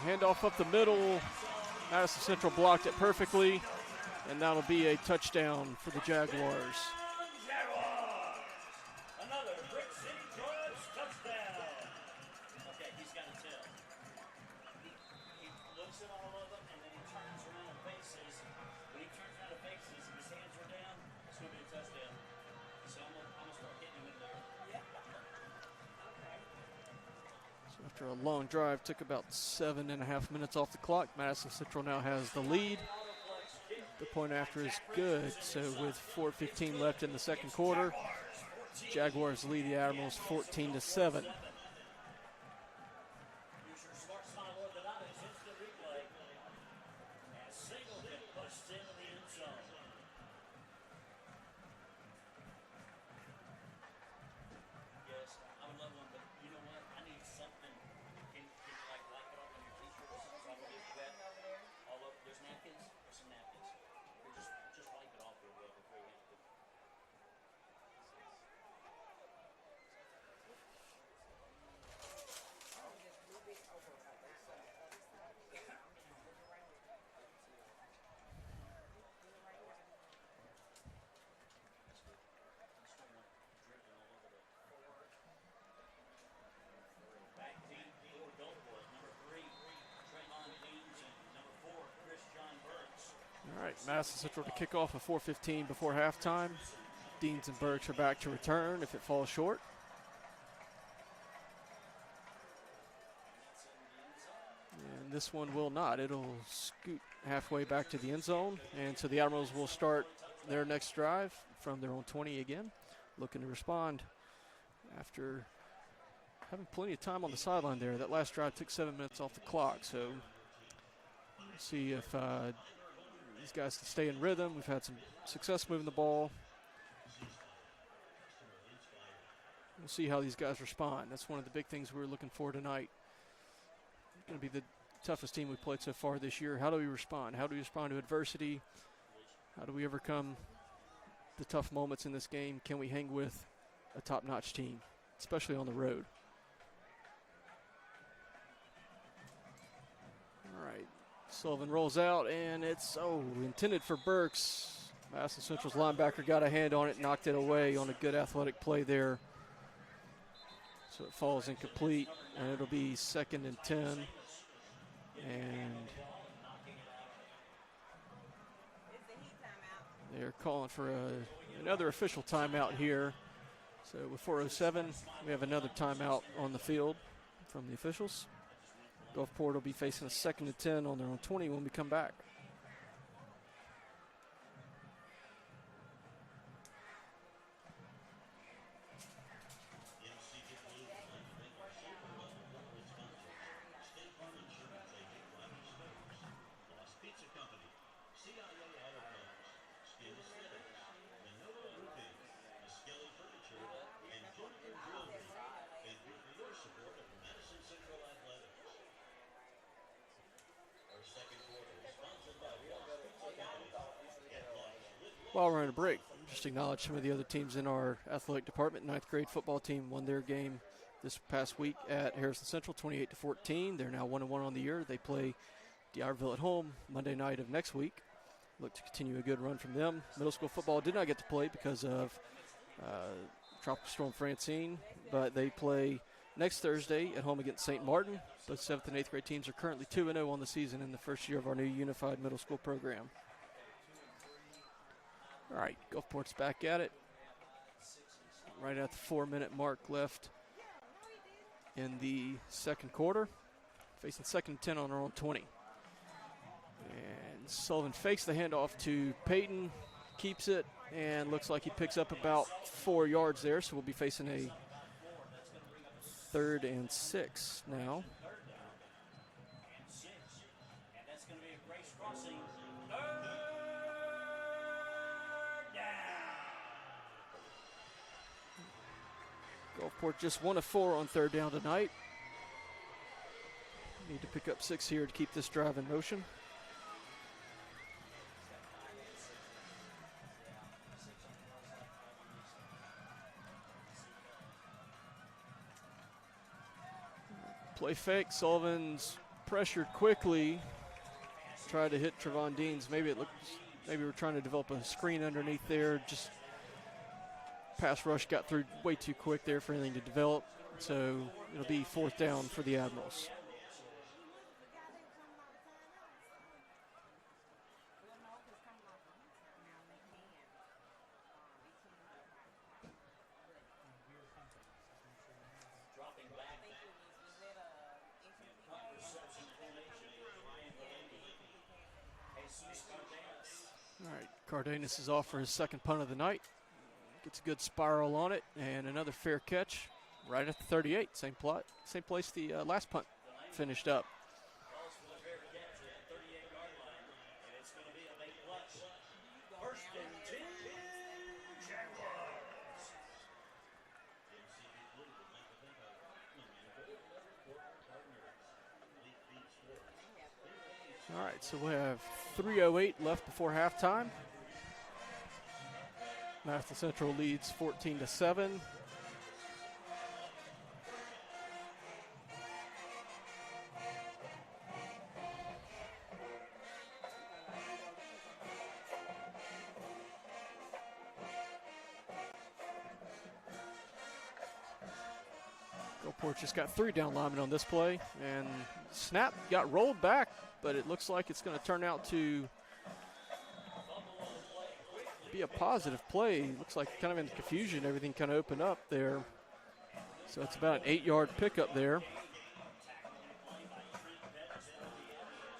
Handoff up the middle. Madison Central blocked it perfectly. And that'll be a touchdown for the Jaguars. After a long drive, took about 7.5 minutes off the clock. Madison Central now has the lead. The point after is good. So with 4:15 left in the second quarter, Jaguars lead the Admirals 14-7. All right, Madison Central to kick off at 4:15 before halftime. Deans and Burks are back to return if it falls short. And this one will not. It'll scoot halfway back to the end zone. And so the Admirals will start their next drive from their own 20 again, looking to respond after having plenty of time on the sideline there. That last drive took 7 minutes off the clock. So we'll see if these guys can stay in rhythm. We've had some success moving the ball. We'll see how these guys respond. That's one of the big things we're looking for tonight. It's going to be the toughest team we've played so far this year. How do we respond? How do we respond to adversity? How do we overcome the tough moments in this game? Can we hang with a top-notch team, especially on the road? All right. Sullivan rolls out, and it's intended for Burks. Madison Central's linebacker got a hand on it, knocked it away on a good athletic play there. So it falls incomplete, and it'll be 2nd and 10. And they're calling for another official timeout here. So with 4:07, we have another timeout on the field from the officials. Gulfport will be facing a 2nd and 10 on their own 20 when we come back. While we're on a break, just acknowledge some of the other teams in our athletic department. 9th grade football team won their game this past week at Harrison Central, 28-14. They're now 1-1 on the year. They play D'Iberville at home Monday night of next week. Look to continue a good run from them. Middle school football did not get to play because of Tropical Storm Francine, but they play next Thursday at home against St. Martin. Both 7th and 8th grade teams are currently 2-0 on the season in the first year of our new unified middle school program. All right, Gulfport's back at it. Right at the 4-minute mark left in the second quarter. Facing 2nd and 10 on our own 20. And Sullivan fakes the handoff to Peyton. keeps it, and looks like he picks up about 4 yards there, so we'll be facing a 3rd and 6 now. And that's going to be a Grace Crossing. Gulfport just 1 of 4 on 3rd down tonight. Need to pick up 6 here to keep this drive in motion. Play fake. Sullivan's pressured quickly. Tried to hit Trevon Deans. Maybe we're trying to develop a screen underneath there. Just pass rush got through way too quick there for anything to develop. So it'll be 4th down for the Admirals. All right, Cardenas is off for his 2nd punt of the night. Gets a good spiral on it, and another fair catch right at the 38. Same place the last punt finished up. All right, so we have 3:08 left before halftime. Madison Central leads 14-7. Gulfport just got 3 down linemen on this play, and snap got rolled back, but it looks like it's going to turn out to be a positive play. Looks like kind of in confusion, everything kind of opened up there. So it's about an 8-yard pickup there.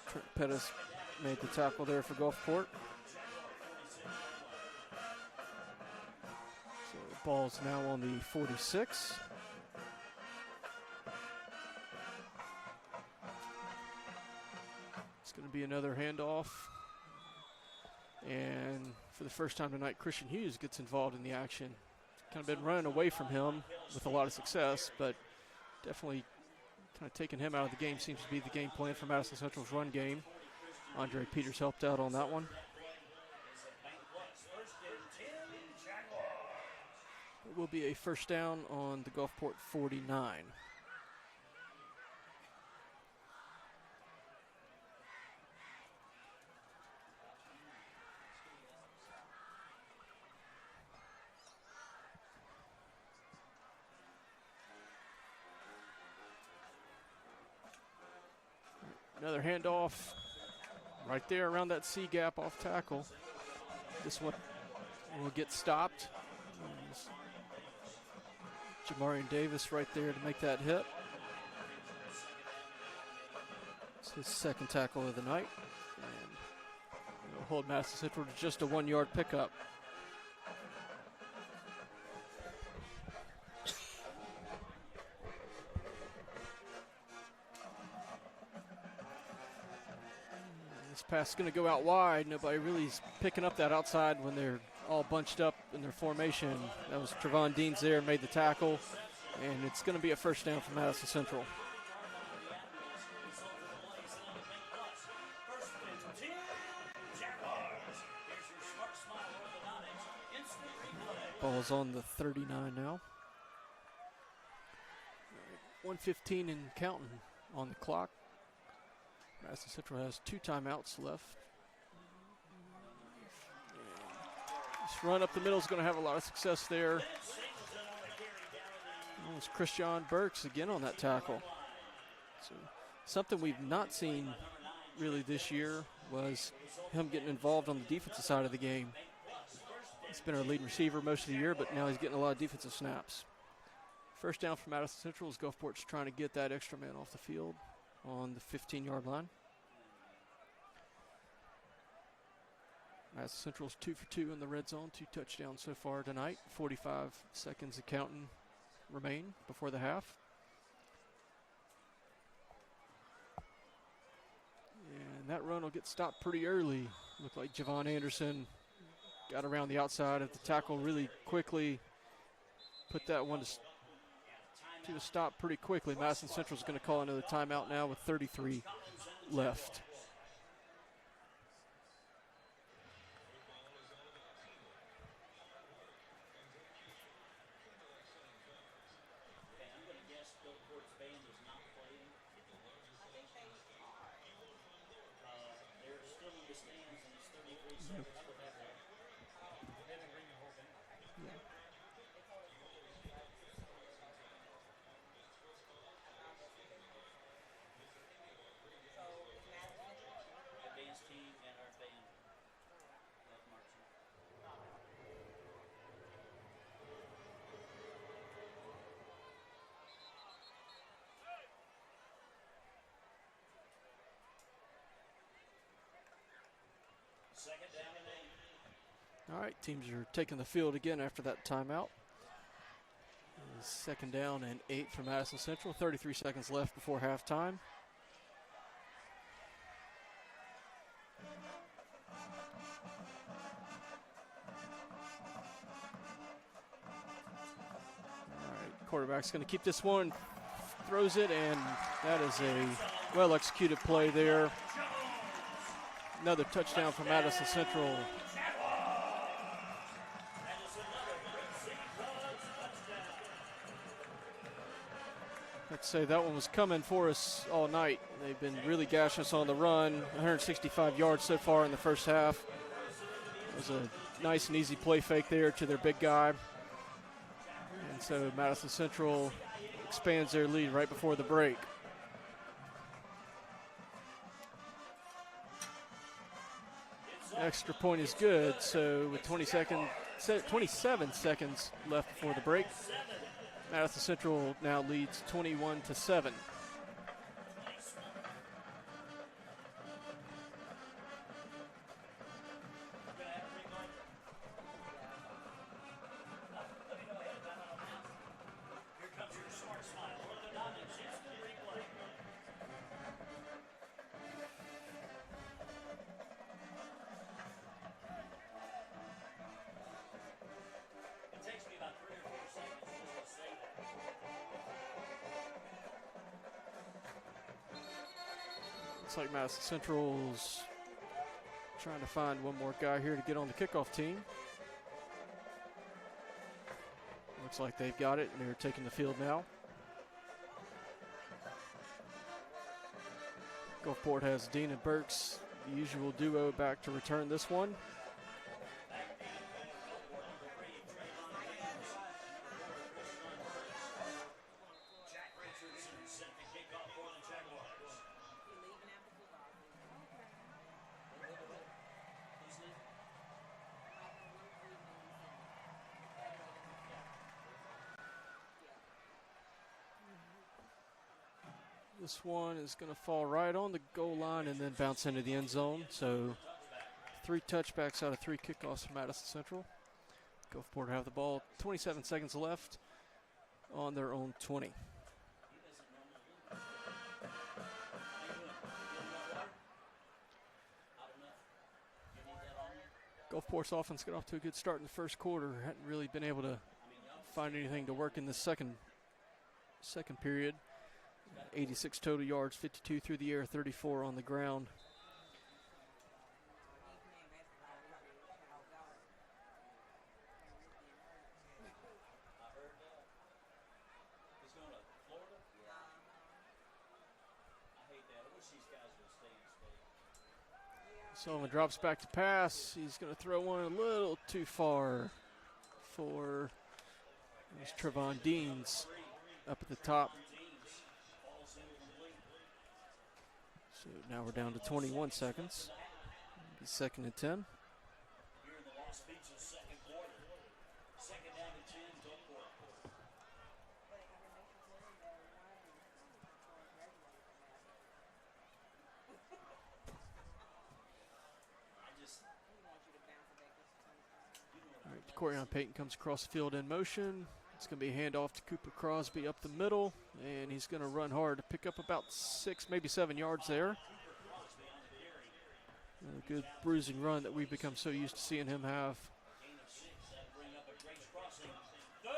Trent Pettis made the tackle there for Gulfport. So the ball's now on the 46. It's going to be another handoff. And for the first time tonight, Christian Hughes gets involved in the action. Kind of been running away from him with a lot of success, but definitely kind of taking him out of the game seems to be the game plan for Madison Central's run game. Andre Peters helped out on that one. It will be a 1st down on the Gulfport 49. Another handoff right there around that C gap off tackle. This one will get stopped. Jamarian Davis right there to make that hit. It's his 2nd tackle of the night. And it'll hold Madison Central to just a 1-yard pickup. This pass is going to go out wide. Nobody really is picking up that outside when they're all bunched up in their formation. That was Trevon Deans there, made the tackle, and it's going to be a 1st down for Madison Central. Ball's on the 39 now. 1:15 and counting on the clock. Madison Central has 2 timeouts left. This run up the middle is going to have a lot of success there. It was Christian Burks again on that tackle. So something we've not seen really this year was him getting involved on the defensive side of the game. He's been our lead receiver most of the year, but now he's getting a lot of defensive snaps. 1st down for Madison Central as Gulfport's trying to get that extra man off the field on the 15-yard line. Madison Central's 2 for 2 in the red zone, 2 touchdowns so far tonight. 45 seconds and counting remain before the half. And that run will get stopped pretty early. Looked like Javon Anderson got around the outside of the tackle really quickly. Put that one to a stop pretty quickly. Madison Central's going to call another timeout now with 33 left. Second down and 8. All right, teams are taking the field again after that timeout. Second down and 8 for Madison Central. 33 seconds left before halftime. All right, quarterback's going to keep this one. Throws it, and that is a well-executed play there. Another touchdown for Madison Central. I'd say that one was coming for us all night. They've been really gashing us on the run. 165 yards so far in the first half. It was a nice and easy play fake there to their big guy. And so Madison Central expands their lead right before the break. Extra point is good, so with 27 seconds left before the break, Madison Central now leads 21-7. Looks like Madison Central's trying to find one more guy here to get on the kickoff team. Looks like they've got it, and they're taking the field now. Gulfport has Dean and Burks, the usual duo, back to return this one. This one is going to fall right on the goal line and then bounce into the end zone. So 3 touchbacks out of 3 kickoffs for Madison Central. Gulfport have the ball. 27 seconds left on their own 20. Gulfport's offense got off to a good start in the first quarter. Hadn't really been able to find anything to work in the second period. 86 total yards, 52 through the air, 34 on the ground. Sullivan drops back to pass. He's going to throw one a little too far for Trevon Deans up at the top. So now we're down to 21 seconds. It'll be 2nd and 10. Here in the Las Pizzas second quarter. 2nd down and 10, Gulfport. Corian Payton comes across the field in motion. It's going to be a handoff to Cooper Crosby up the middle, and he's going to run hard to pick up about 6, maybe 7 yards there. A good bruising run that we've become so used to seeing him have. Gain of 6, that'll bring up a Grace crossing. Third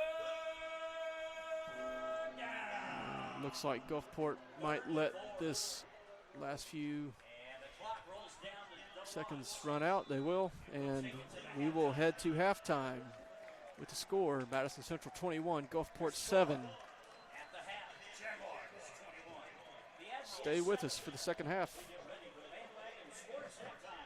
down. Looks like Gulfport might let this last few And the clock rolls down to double seconds run out. They will, and we will head to halftime with the score: Madison Central 21, Gulfport 7. at the half. Jaguars 21. The Admirals Stay with us for the second half. get ready for the Bandwagon Sports Halftime.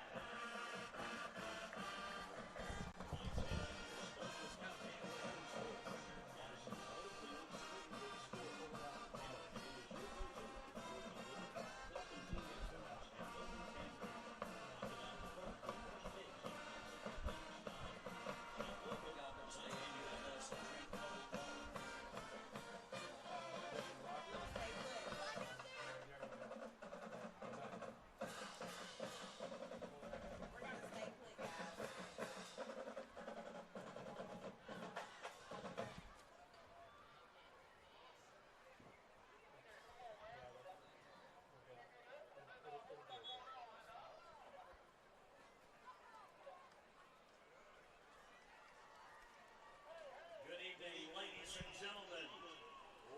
Good evening, ladies and gentlemen.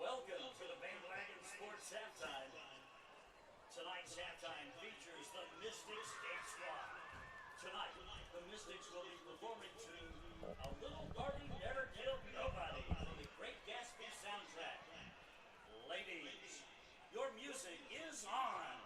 Welcome to the Bandwagon Sports Halftime. Tonight's halftime features the Mystics Dance Squad. Tonight, the Mystics will be performing to A Little Birdie Never Killed Nobody from the Great Gatsby soundtrack. Ladies, your music is on.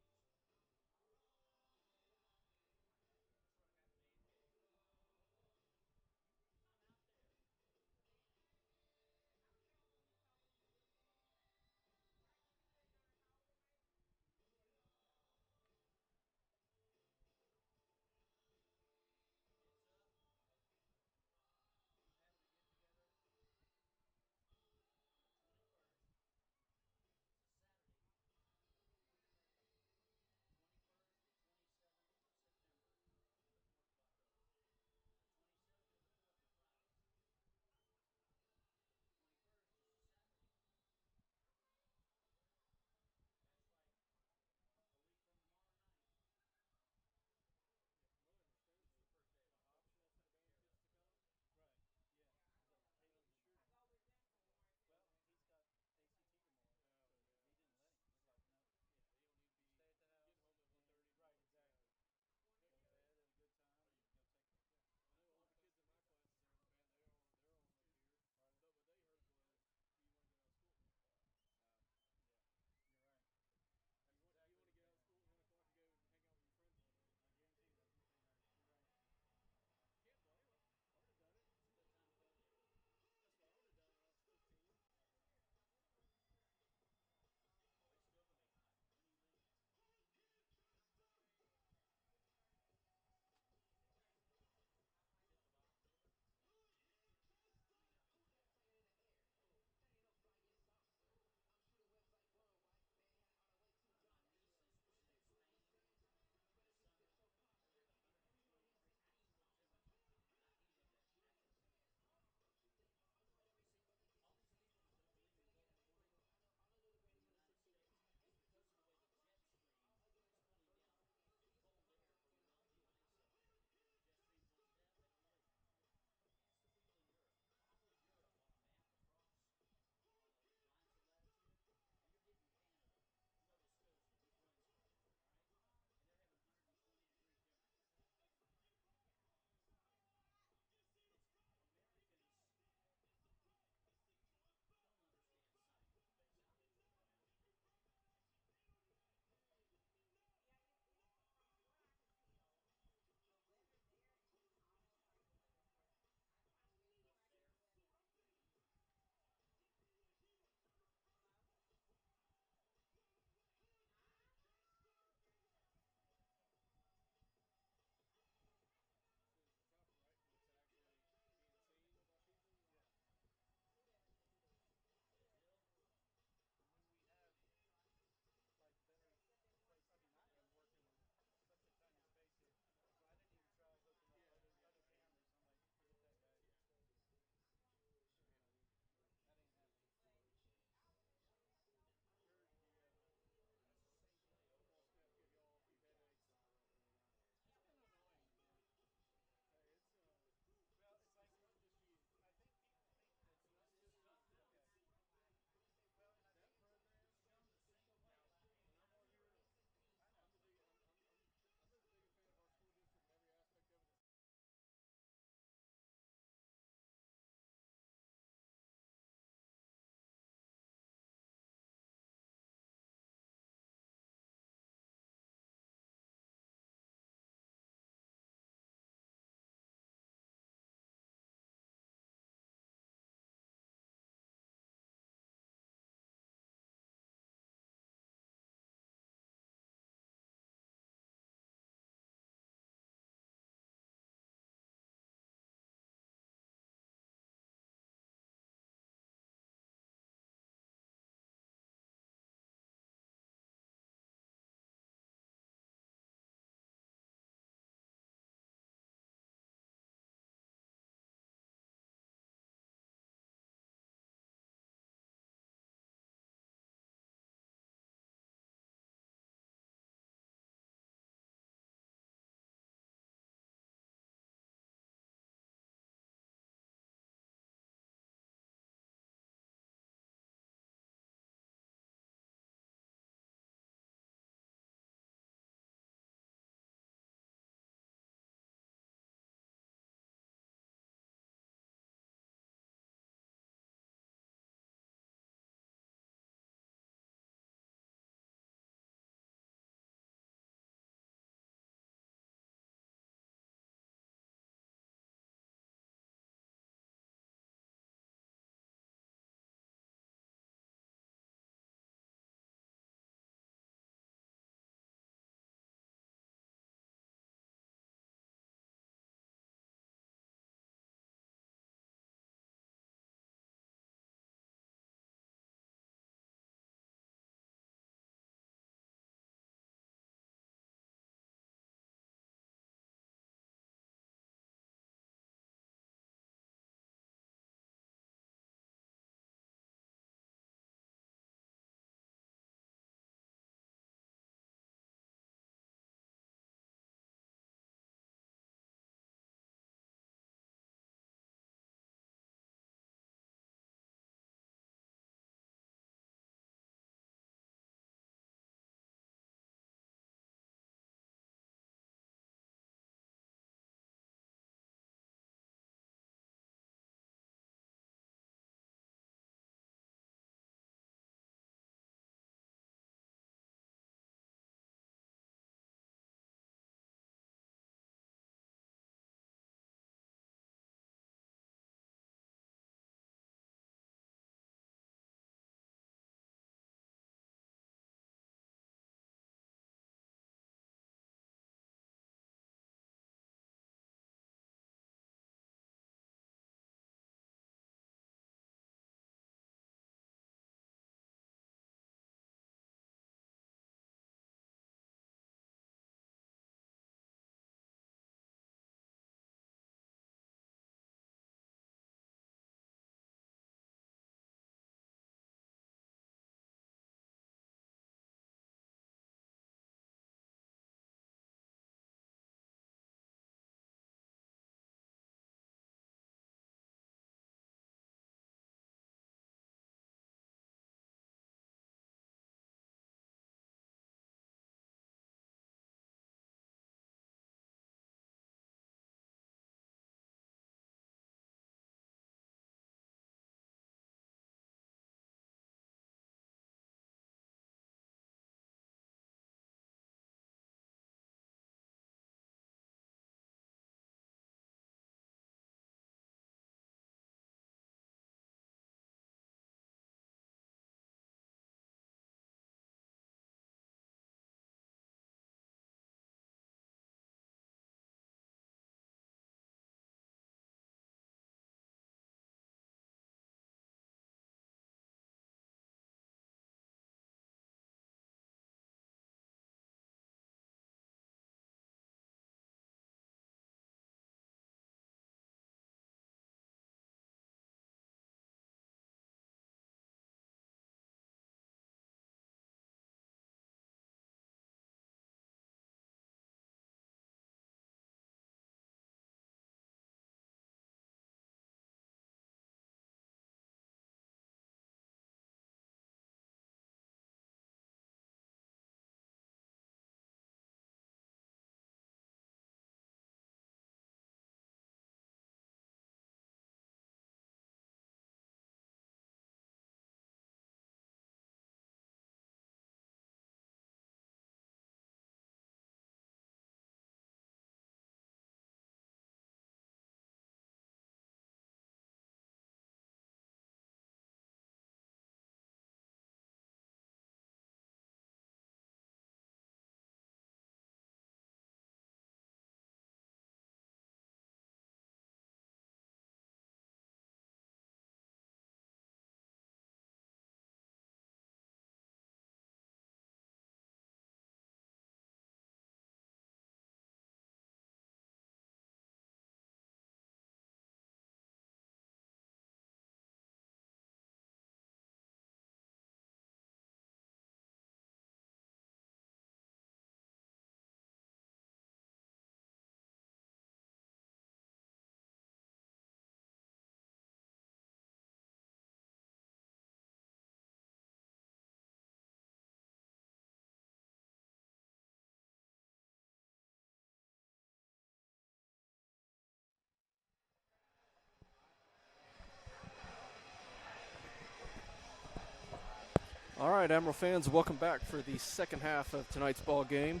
right, Admiral fans, welcome back for the second half of tonight's ball game.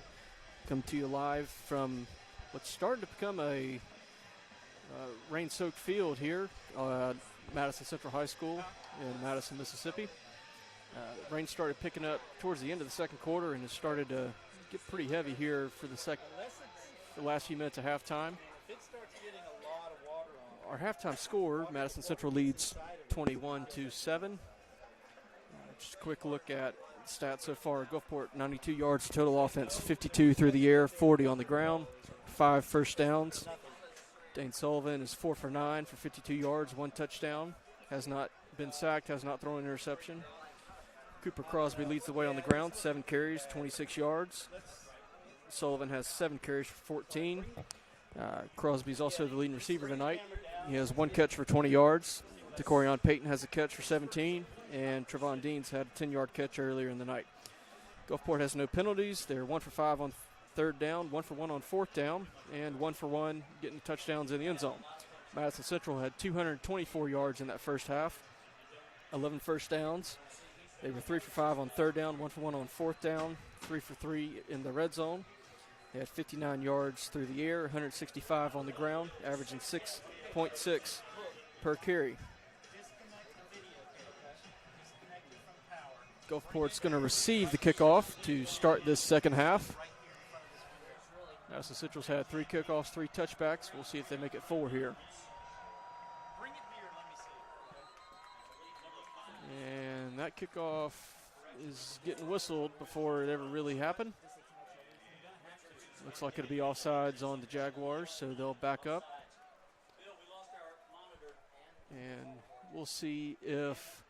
Come to you live from what's starting to become a rain-soaked field here, Madison Central High School in Madison, Mississippi. Rain started picking up towards the end of the second quarter and it started to get pretty heavy here for the last few minutes of halftime. Our halftime score, Madison Central leads 21-7. Just a quick look at stats so far. Gulfport 92 yards total offense, 52 through the air, 40 on the ground, 5 first downs. Dane Sullivan is 4 for 9 for 52 yards, 1 touchdown. Has not been sacked, has not thrown an interception. Cooper Crosby leads the way on the ground, 7 carries, 26 yards. Sullivan has 7 carries for 14. Crosby's also the leading receiver tonight. He has 1 catch for 20 yards. DeCorion Payton has a catch for 17, and Trevon Deans had a 10-yard catch earlier in the night. Gulfport has no penalties. They're 1 for 5 on third down, 1 for 1 on fourth down, and 1 for 1 getting touchdowns in the end zone. Madison Central had 224 yards in that first half, 11 first downs. They were 3 for 5 on third down, 1 for 1 on fourth down, 3 for 3 in the red zone. They had 59 yards through the air, 165 on the ground, averaging 6.6 per carry. Gulfport's going to receive the kickoff to start this second half. Madison Central's had 3 kickoffs, 3 touchbacks. We'll see if they make it 4 here. And that kickoff is getting whistled before it ever really happened. Looks like it'll be offsides on the Jaguars, so they'll back up. And we'll see if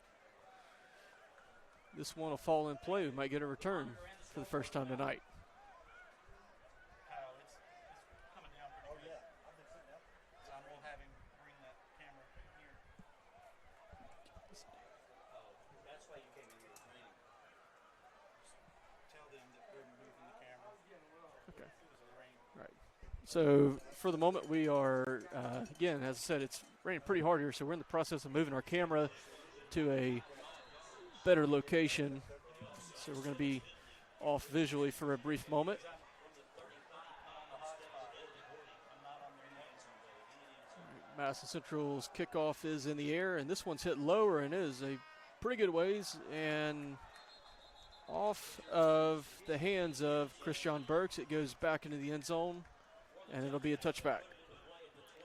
this one will fall in play. We might get a return for the first time tonight. Okay. Right. So for the moment, we are, again, as I said, it's raining pretty hard here, so we're in the process of moving our camera to a better location, so we're going to be off visually for a brief moment. Madison Central's kickoff is in the air, and this one's hit lower and is a pretty good ways and off of the hands of Christian Burks. It goes back into the end zone, and it'll be a touchback.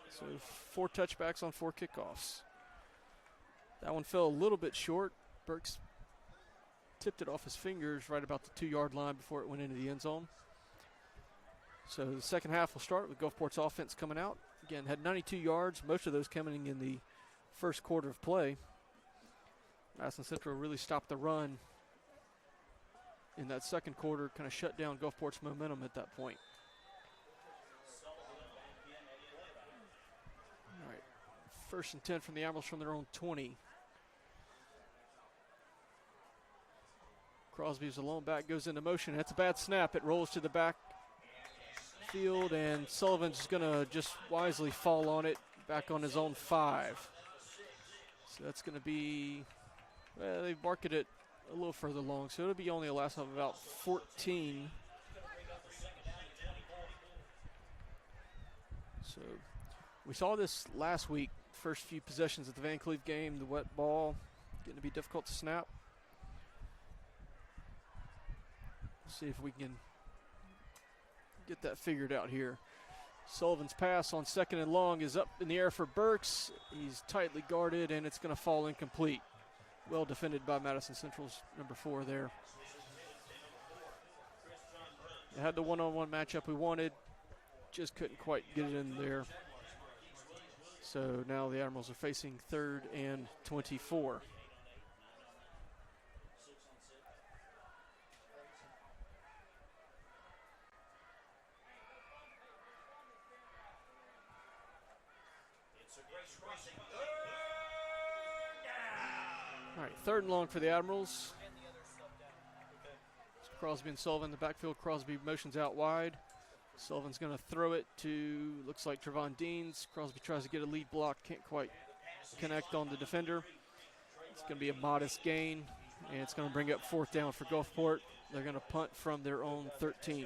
So 4 touchbacks on 4 kickoffs. That one fell a little bit short. Burks tipped it off his fingers right about the 2-yard line before it went into the end zone. So the second half will start with Gulfport's offense coming out. Again, had 92 yards, most of those coming in the first quarter of play. Madison Central really stopped the run in that second quarter, kind of shut down Gulfport's momentum at that point. All right, 1st and 10 from the Admirals from their own 20. Crosby's a lone back, goes into motion. That's a bad snap. It rolls to the back field, and Sullivan's going to just wisely fall on it back on his own 5. So that's going to be, well, they've marked it a little further long, so it'll be only a loss of about 14. So we saw this last week, first few possessions of the Van Cleve game, the wet ball getting to be difficult to snap. See if we can get that figured out here. Sullivan's pass on 2nd and long is up in the air for Burks. He's tightly guarded, and it's going to fall incomplete. Well defended by Madison Central's number 4 there. They had the one-on-one matchup we wanted, just couldn't quite get it in there. So now the Admirals are facing 3rd and 24. All right, 3rd and long for the Admirals. It's Crosby and Sullivan in the backfield. Crosby motions out wide. Sullivan's going to throw it to, looks like Trevon Deans. Crosby tries to get a lead block, can't quite connect on the defender. It's going to be a modest gain And it's going to bring up 4th down for Gulfport. They're going to punt from their own 13.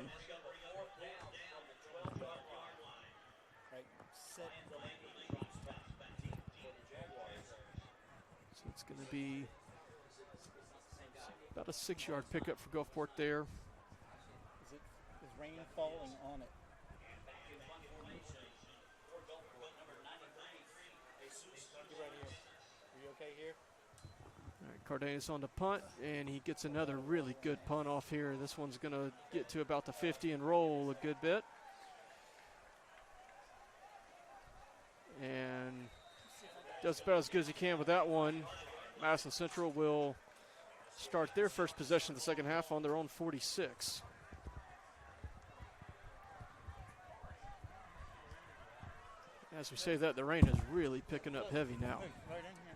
Right, set. So it's going to be about a 6-yard pickup for Gulfport there. Is rain falling on it? Get right here. Are you okay here? All right, Cardenas on the punt, and he gets another really good punt off here. This one's going to get to about the 50 and roll a good bit. And does about as good as he can with that one. Madison Central will start their first possession of the second half on their own 46. As we say that, the rain is really picking up heavy now. Right in here.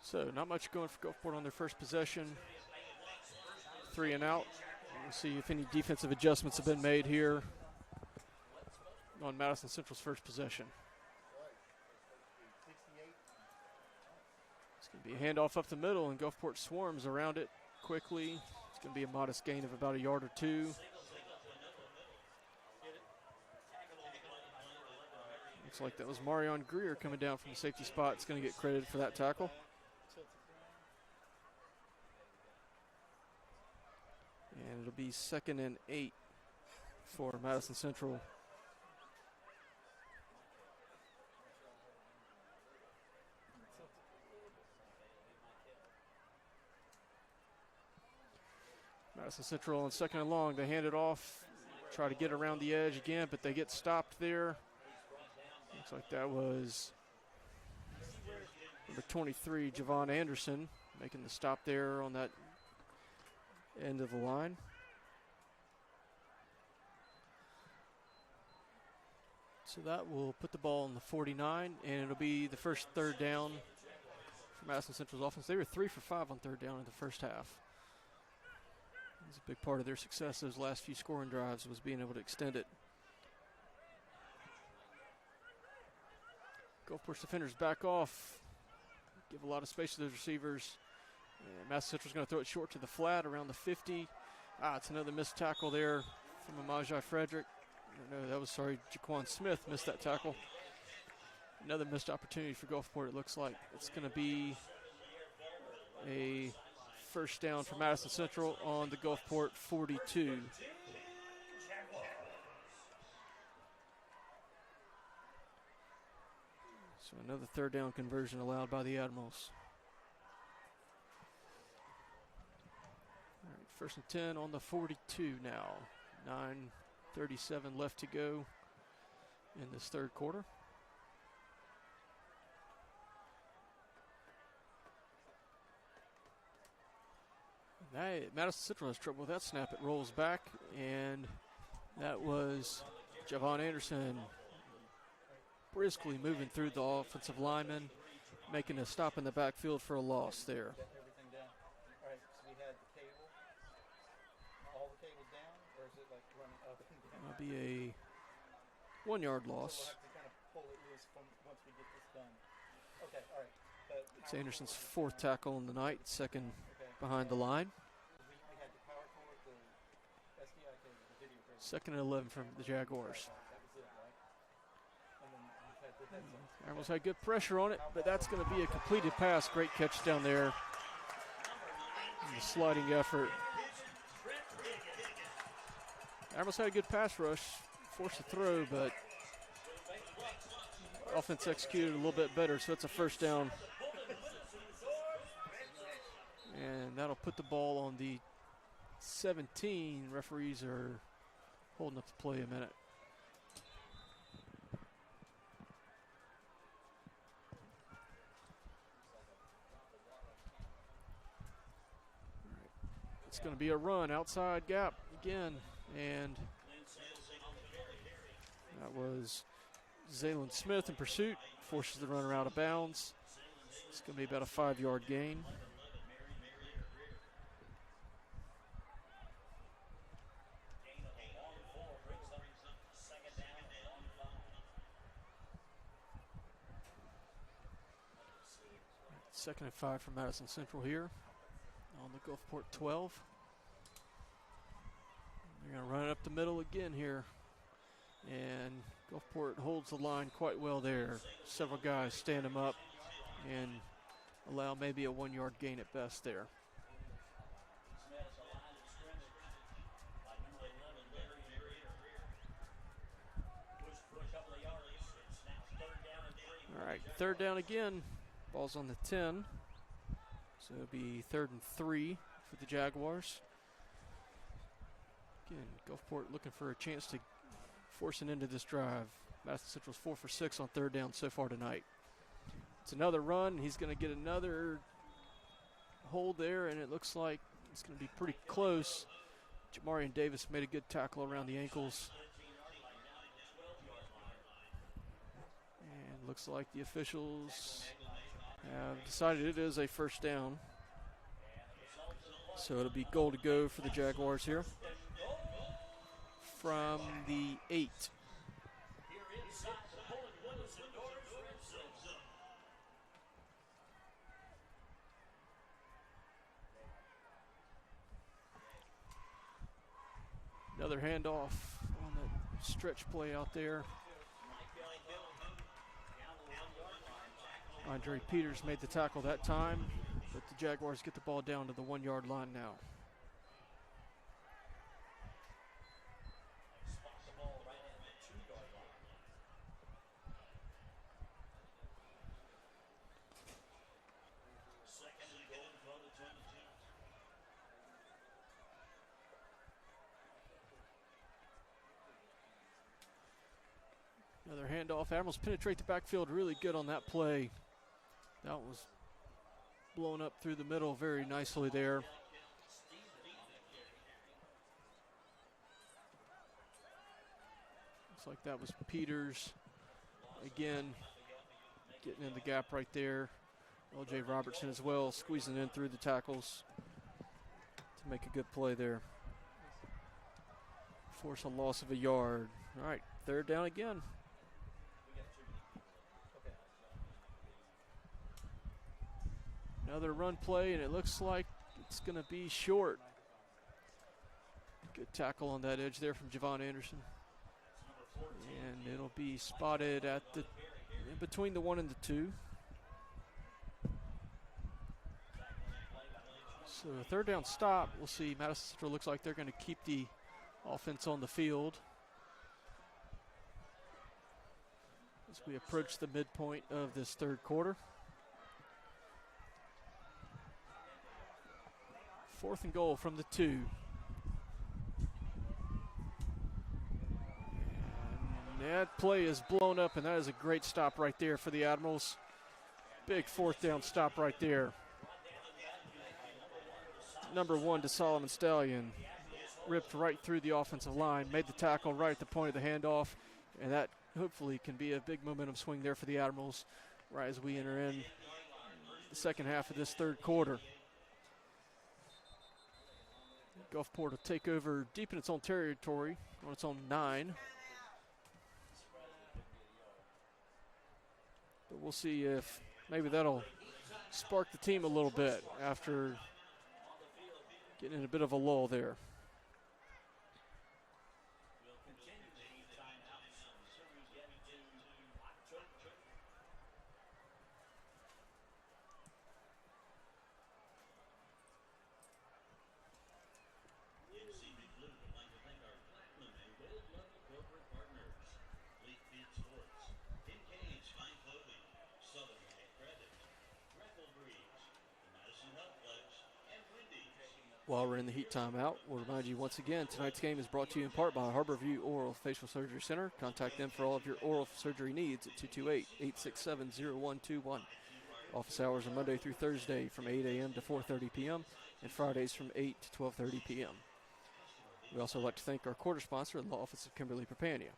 So not much going for Gulfport on their first possession. 3 and out. We'll see if any defensive adjustments have been made here on Madison Central's first possession. 68. It's going to be a handoff up the middle, and Gulfport swarms around it quickly. It's going to be a modest gain of about a yard or two. Looks like that was Marion Greer coming down from the safety spot. It's going to get credited for that tackle. And it'll be 2nd and 8 for Madison Central. Madison Central on 2nd and long. They hand it off, try to get around the edge again, but they get stopped there. Looks like that was number 23, Javon Anderson, making the stop there on that end of the line. So that will put the ball on the 49, and it'll be the first 3rd down for Madison Central's offense. They were 3 for 5 on 3rd down in the first half. It was a big part of their success those last few scoring drives, was being able to extend it. Gulfport's defenders back off, give a lot of space to those receivers. And Madison Central's going to throw it short to the flat around the 50. It's another missed tackle there from Amajai Frederick. No, that was, Jaquan Smith missed that tackle. Another missed opportunity for Gulfport, it looks like. It's going to be a first down for Madison Central on the Gulfport 42. So another 3rd down conversion allowed by the Admirals. All right, 1st and 10 on the 42 now. 9:37 left to go in this 3rd quarter. Madison Central has trouble with that snap. It rolls back, and that was Javon Anderson briskly moving through the offensive lineman, making a stop in the backfield for a loss there. Everything down. All right, so we had the cable. All the cables down, or is it like running up and down? That'll be a 1-yard So we'll loss. have to kind of pull it loose once we get this done. Okay, all right. But It's Anderson's 4th tackle in the night, 2nd okay. behind the line. We had the power cord, the SDI cable, the video cable. 2nd and 11 from the Jaguars. That was it, right? And then we had the headset. Admirals had good pressure on it, but that's going to be a completed pass. Great catch down there. And the sliding effort. Admirals had a good pass rush, forced a throw, but offense executed a little bit better, so it's a first down. And that'll put the ball on the 17. Referees are holding up the play a minute. It's going to be a run outside gap again, and that was Zaylen Smith in pursuit, forces the runner out of bounds. It's going to be about a 5-yard gain. 2nd and 5 for Madison Central here on the Gulfport 12. They're going to run it up the middle again here. And Gulfport holds the line quite well there. Several guys stand them up and allow maybe a 1-yard gain at best there. He's met at the line of scrimmage by number 11, Larry Greer. Pushed for a couple of yards. It's now 3rd down and 3. All right, 3rd down again. Ball's on the 10. So it'll be 3rd and 3 for the Jaguars. Again, Gulfport looking for a chance to force an end to this drive. Madison Central's 4 for 6 on 3rd down so far tonight. It's another run. He's going to get another hold there, and it looks like it's going to be pretty close. Jamarian Davis made a good tackle around the ankles. And looks like the officials have decided it is a 1st down. So it'll be goal to go for the Jaguars here from the 8. Here inside the Bullet Windows and Doors red zone. Another handoff on that stretch play out there. Andre Peters made the tackle that time, but the Jaguars get the ball down to the 1-yard line now. Spot the ball right at the 2-yard line. Second and goal from the 22. Another handoff. Admirals penetrate the backfield really good on that play. That was blown up through the middle very nicely there. Looks like that was Peters. Again, getting in the gap right there. L.J. Robertson as well, squeezing in through the tackles to make a good play there. Force a loss of a yard. All right, 3rd down again. Another run play, and it looks like it's going to be short. Good tackle on that edge there from Javon Anderson. And it'll be spotted at the in between the 1 and the 2. So a 3rd down stop. We'll see. Madison Central looks like they're going to keep the offense on the field as we approach the midpoint of this 3rd quarter. 4th and goal from the 2. And that play is blown up, and that is a great stop right there for the Admirals. Big 4th down stop right there. Number 1 to Solomon Stallion. Ripped right through the offensive line, made the tackle right at the point of the handoff, and that hopefully can be a big momentum swing there for the Admirals right as we enter in the 2nd half of this 3rd quarter. Gulfport will take over deep in its own territory on its own 9. But we'll see if maybe that'll spark the team a little bit after getting in a bit of a lull there. We'll continue to keep timeouts until we get to October. In CB Blue, we'd like to thank our platinum and gold level corporate partners: Fleet Feed Sports, Kincaid's Fine Clothing, Southern Life Credit, Grapple Breeze, the Madison Health Pledge, and Wendy's. While we're in the heat timeout, we'll remind you once again, tonight's game is brought to you in part by Harborview Oral Facial Surgery Center. Contact them for all of your oral surgery needs at 228-867-0121. Office hours are Monday through Thursday from 8 a.m. to 4:30 p.m. and Fridays from 8 to 12:30 p.m. We also like to thank our quarter sponsor, the Law Office of Kimberly Perpania.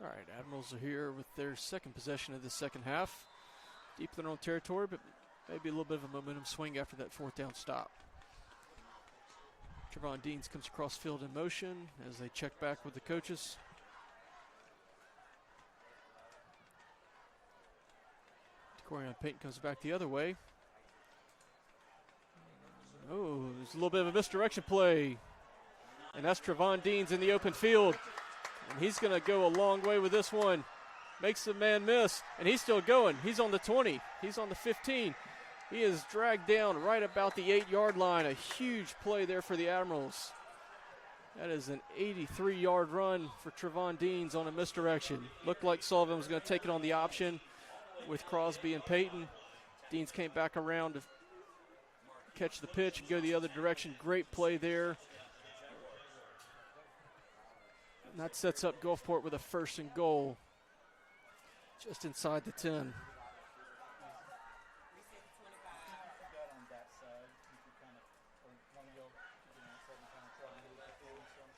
All right, Admirals are here with their 2nd possession of the 2nd half. deep in their own territory, but maybe a little bit of a momentum swing after that fourth down stop. Trevon Deans comes across field in motion as they check back with the coaches. Corian Payton comes back the other way. Oh, there's a little bit of a misdirection play. And that's Trevon Deans in the open field. And he's going to go a long way with this one. Makes the man miss, and he's still going. He's on the 20. He's on the 15. He is dragged down right about the 8-yard line. A huge play there for the Admirals. That is an 83-yard run for Trevon Deans on a misdirection. Looked like Sullivan was going to take it on the option with Crosby and Payton. Deans came back around to catch the pitch and go the other direction. Great play there. And that sets up Gulfport with a 1st and goal just inside the 10. Got on that side. You can kind of, or one of y'all, try to move the field some.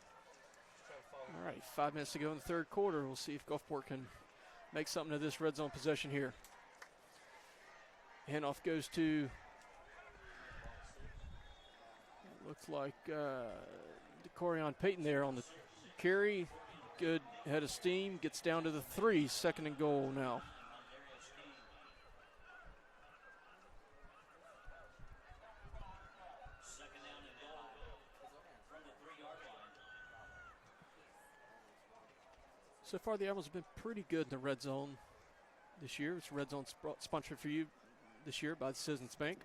Try to follow. All right, 5 minutes to go in the 3rd quarter. We'll see if Gulfport can make something of this red zone possession here. Handoff goes to, looks like Corian Payton there on the carry. Good head of steam, gets down to the 3, 2nd and goal now. Second down and goal from the 3-yard line. So far, the Admirals have been pretty good in the red zone this year. It's red zone sponsored for you this year by the Citizens Bank.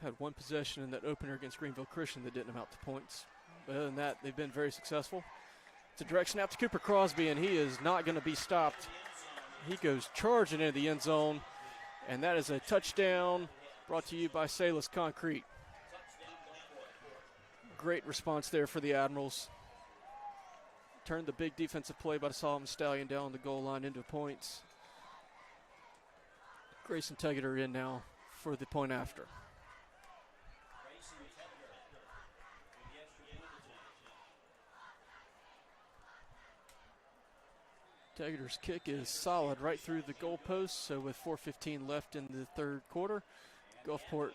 Had one possession in that opener against Greenville Christian that didn't amount to points. But other than that, they've been very successful. It's a direct snap to Cooper Crosby, and he is not going to be stopped. He goes charging into the end zone, and that is a touchdown brought to you by Salis Concrete. Great response there for the Admirals. Turned the big defensive play by the Solomon Stallion down the goal line into points. Grayson Tegeter in now for the point after. Tegeter's kick is solid right through the goalpost. So with 4:15 left in the 3rd quarter, Gulfport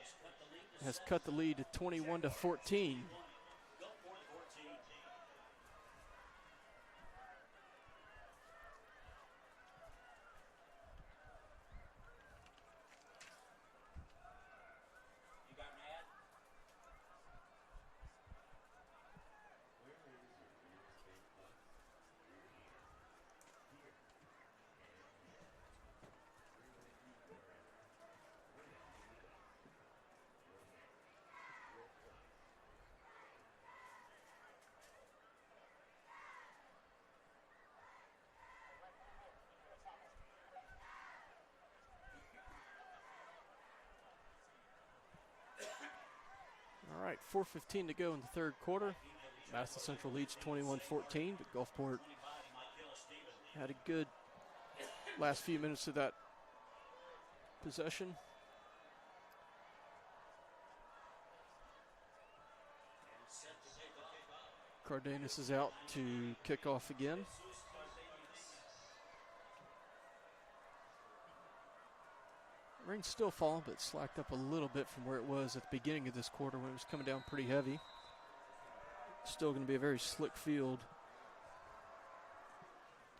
has cut the lead to 21-14. All right, 4:15 to go in the 3rd quarter. Madison Central leads 21-14, but Gulfport had a good last few minutes of that possession. Cardenas is out to kick off again. Rain's still falling, but slacked up a little bit from where it was at the beginning of this quarter when it was coming down pretty heavy. Still going to be a very slick field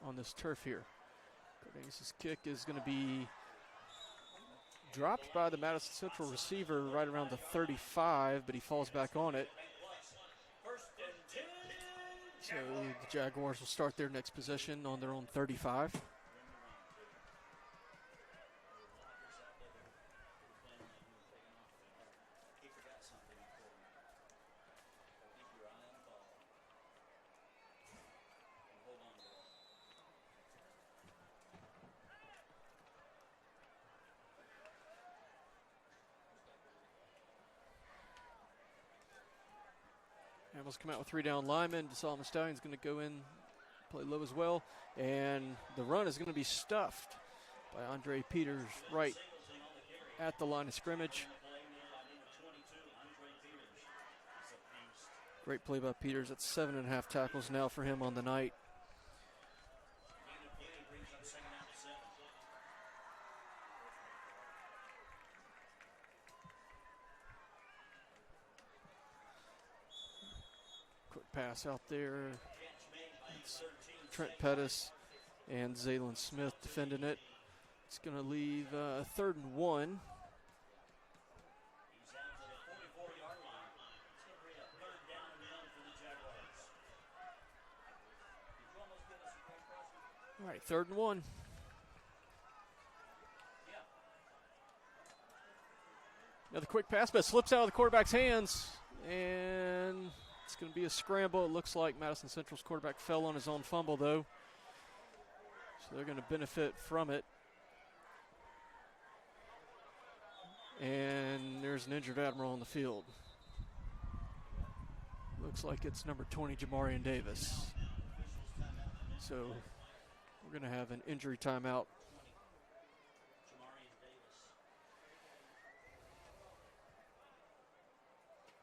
on this turf here. Cardenas' kick is going to be dropped by the Madison Central receiver right around the 35, but he falls back on it. So the Jaguars will start their next possession on their own 35. Hamels come out with 3 down linemen. Solomon Stallion's going to go in, play low as well. And the run is going to be stuffed by Andre Peters right at the line of scrimmage. Great play by Peters. That's 7.5 tackles now for him on the night. pass out there. Catch made by It's 13. Trent Pettis and Zaylon Smith defending it. It's going to leave 3rd and 1. He's out to the 44-yard line. It's going to bring up 3rd down and 1 for the Jaguars. Did you almost give us a great question? All right, 3rd and 1. Yeah. Another quick pass, but it slips out of the quarterback's hands, and it's going to be a scramble. It looks like Madison Central's quarterback fell on his own fumble, though, so they're going to benefit from it. And there's an injured Admiral on the field. Looks like it's number 20, Jamarian Davis. So we're going to have an injury timeout. Jamarian Davis.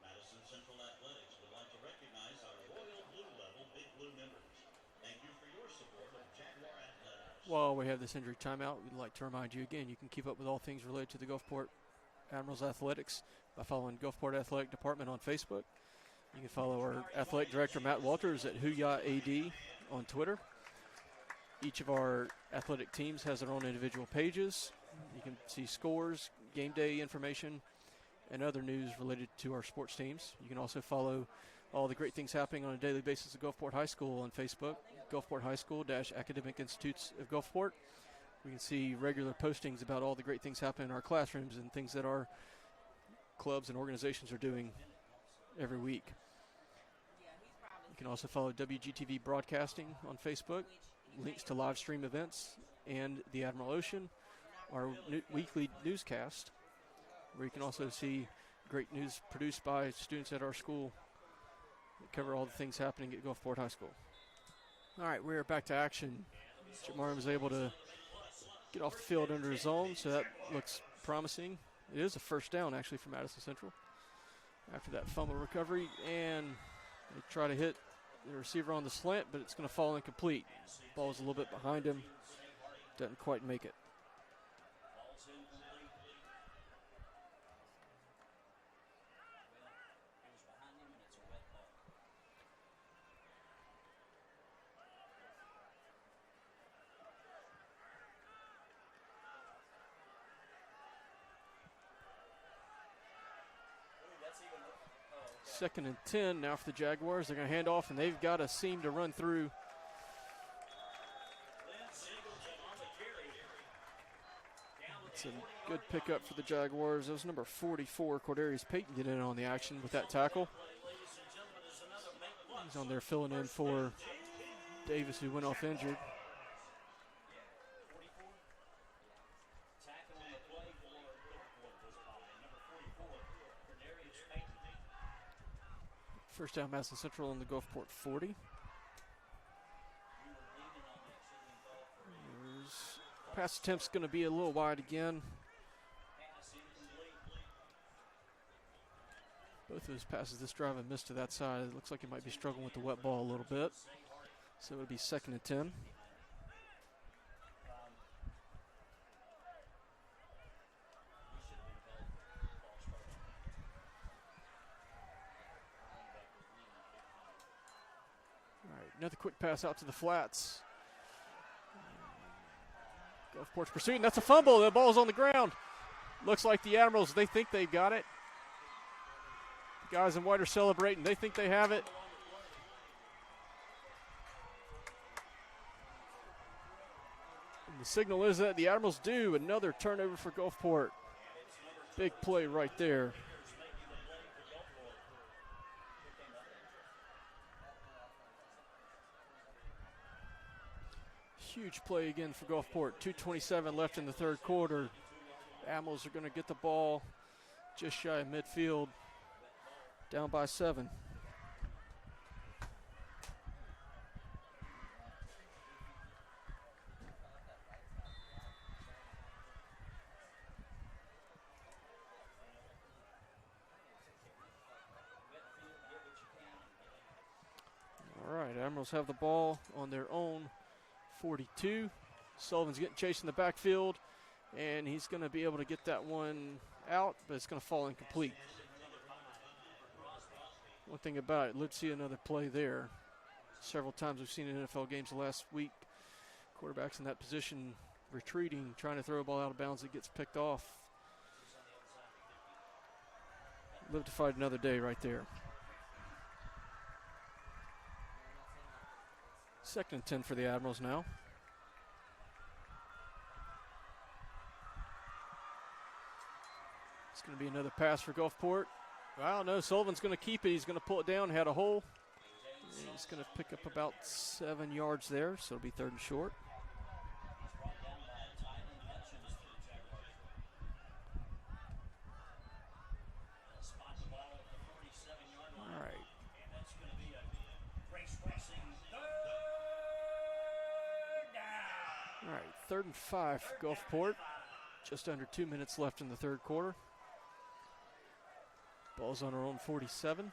Madison Central Athletics would like to recognize our Royal Blue Level Big Blue members. Thank you for your support of Jaguar Athletics. While we have this injury timeout, we'd like to remind you again, you can keep up with all things related to the Gulfport Admirals Athletics by following Gulfport Athletic Department on Facebook. You can follow our athletic director, Matt Walters, at HooYahAD on Twitter. Each of our athletic teams has their own individual pages. You can see scores, game day information, and other news related to our sports teams. You can also follow all the great things happening on a daily basis at Gulfport High School on Facebook, Gulfport High School-Academic Institutes of Gulfport. We can see regular postings about all the great things happening in our classrooms and things that our clubs and organizations are doing every week. You can also follow WGTV.broadcasting on Facebook, links to live stream events, and the Admiral Ocean, our weekly newscast, where you can also see great news produced by students at our school that cover all the things happening at Gulfport High School. All right, we're back to action. Jamarian was able to get off the field under his own, so that looks promising. It is a first down, actually, for Madison Central after that fumble recovery, and they try to hit the receiver on the slant, but it's going to fall incomplete. Ball is a little bit behind him, doesn't quite make it. Ball's incomplete. Well, it was behind him, and it's a wet ball. Ooh, that's even. Oh, okay. 2nd and 10 now for the Jaguars. They're going to hand off, and they've got a seam to run through. Lynn Singleton on the carry. Down to It's the a 40-yard good line. pickup for the Jaguars. That was number 44, Cordarius Payton, get in on the action with that tackle. Ladies and gentlemen, is another make one. He's on there filling in for Davis, who went off injured. 44. Tackle on the play for Gulfport was by number 44, Cordarius Payton. First down, Madison Central on the Gulfport 40. You were leaning on that, shouldn't we call for a Pass attempt's going to be a little wide again. pass incomplete? Both of his passes this drive have missed to that side. It looks like he might be struggling with the wet ball a little bit. So it'll be 2nd and 10. All right, another quick pass out to the flats. Gulfport's pursuing. That's a fumble. The ball's on the ground. Looks like the Admirals, they think they've got it. The guys in white are celebrating. They think they have it. And the signal is that the Admirals do. Another turnover for Gulfport. Big play right there. Huge play again for Gulfport. 2:27 left in the third quarter. Admirals are going to get the ball just shy of midfield, down by 7. All right, Admirals have the ball on their own 42. Sullivan's getting chased in the backfield, and he's going to be able to get that one out, but it's going to fall incomplete. One thing about it, let's see another play there. Several times we've seen in NFL games the last week, quarterbacks in that position retreating, trying to throw a ball out of bounds that gets picked off. Live to fight another day right there. 2nd and 10 for the Admirals now. It's going to be another pass for Gulfport. Wow, no, Sullivan's going to keep it. He's going to pull it down, had a hole. He's going to pick up about 7 yards there, so it'll be 3rd and short. All right. All right, 3rd and 5 for Gulfport. Just under 2 minutes left in the 3rd quarter. Ball's on our own 47.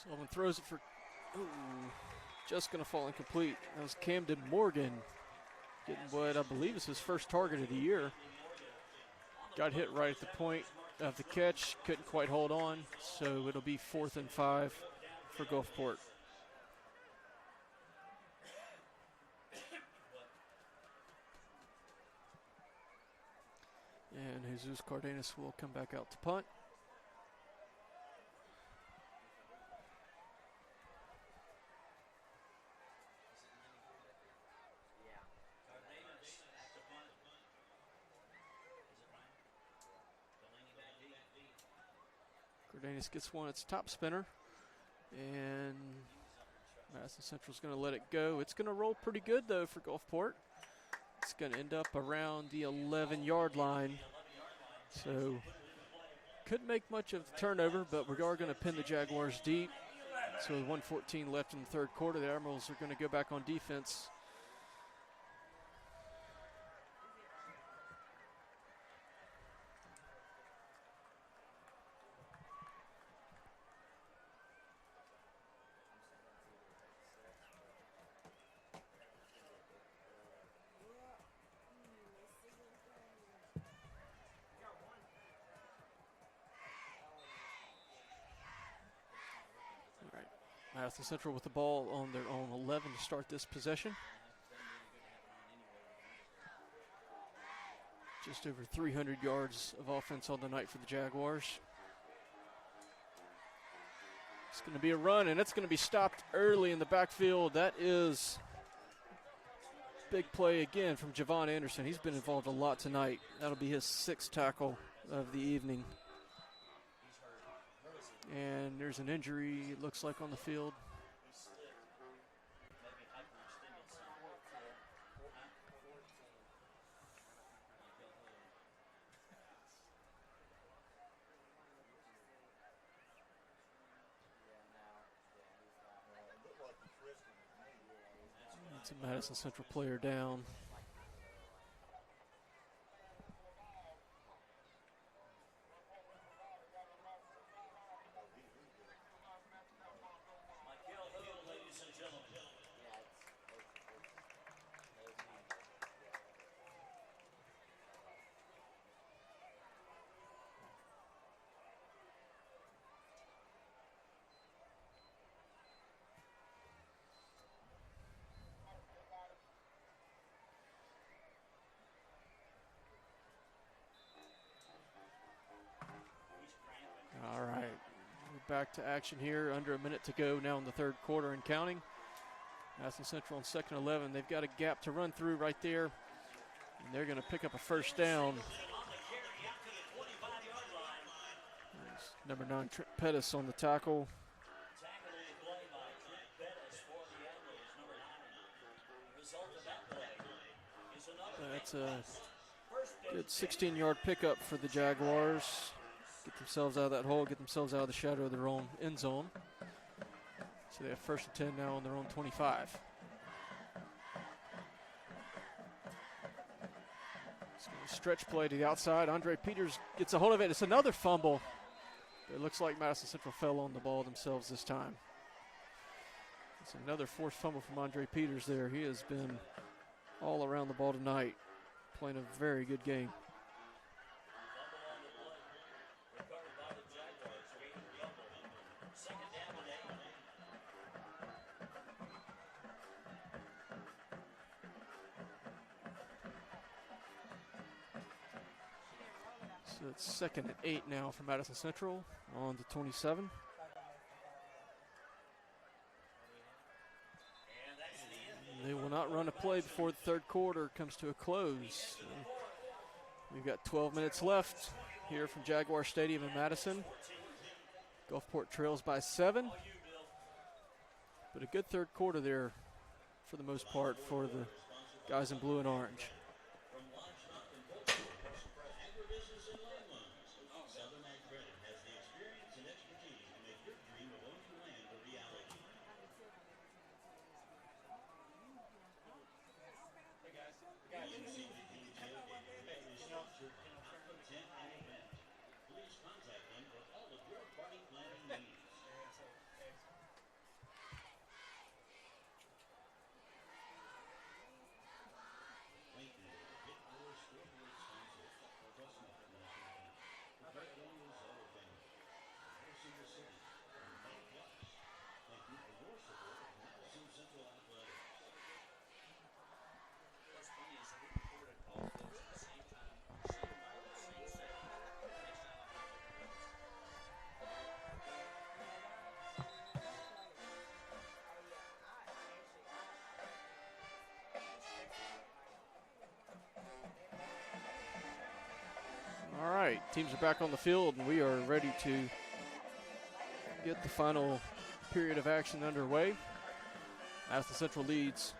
Sullivan throws it for, just going to fall incomplete. That was Camden Morgan getting what I believe is his first target of the year. Got hit right at the point of the catch, couldn't quite hold on, so it'll be 4th and 5 for Gulfport. And Jesus Cardenas will come back out to punt. Cardenas gets one, it's top spinner, and Madison Central's going to let it go. It's going to roll pretty good, though, for Gulfport. It's going to end up around the 11-yard line, so couldn't make much of the turnover, but we are going to pin the Jaguars deep. So with 1:14 left in the 3rd quarter, the Admirals are going to go back on defense. Madison Central with the ball on their own 11 to start this possession. Just over 300 yards of offense on the night for the Jaguars. It's going to be a run, and it's going to be stopped early in the backfield. That is big play again from Javon Anderson. He's been involved a lot tonight. That'll be his 6th tackle of the evening. And there's an injury, it looks like, on the field. It's a Madison Central player down. All right, we're back to action here. Under a minute to go now in the 3rd quarter and counting. Madison Central on 2nd and 11. They've got a gap to run through right there, and they're going to pick up a 1st down. There's number 9, Trent Pettis on the tackle. That's a good 16-yard pickup for the Jaguars. Get themselves out of that hole, get themselves out of the shadow of their own end zone. So they have 1st and 10 now on their own 25. It's going to stretch play to the outside. Andre Peters gets a hold of it. It's another fumble. It looks like Madison Central fell on the ball themselves this time. It's another forced fumble from Andre Peters there. He has been all around the ball tonight, playing a very good game. Fumble on the play. Recovered by the Jaguars. Gaining fumble. Second down and 8. So it's 2nd and 8 now for Madison Central on the 27. And that's the end. They will not run a play before the third quarter comes to a close. We've got 12 minutes left here from Jaguar Stadium in Madison. Gulfport trails by 7. But a good third quarter there for the most part for the guys in blue and orange. From livestock and poultry, agribusiness and land loans, Southern Ag Credit has the experience and expertise to make your dream of owning land a reality. WGTV.broadcasting is sponsored by Aqua Tent and Event. Please contact them for all of your party planning needs. Thank you to the Big Boy Scoreboard sponsors for Dustin International Bank, the Great Daniels Auto Bank, Madison the City, and Bank Plus. Thank you for your support of Madison Central Athletics. What's funny is that we recorded all of those at the same time, same night, same second. Next time I'll have different ones. All right, teams are back on the field, and we are ready to get the final period of action underway. Madison Central leads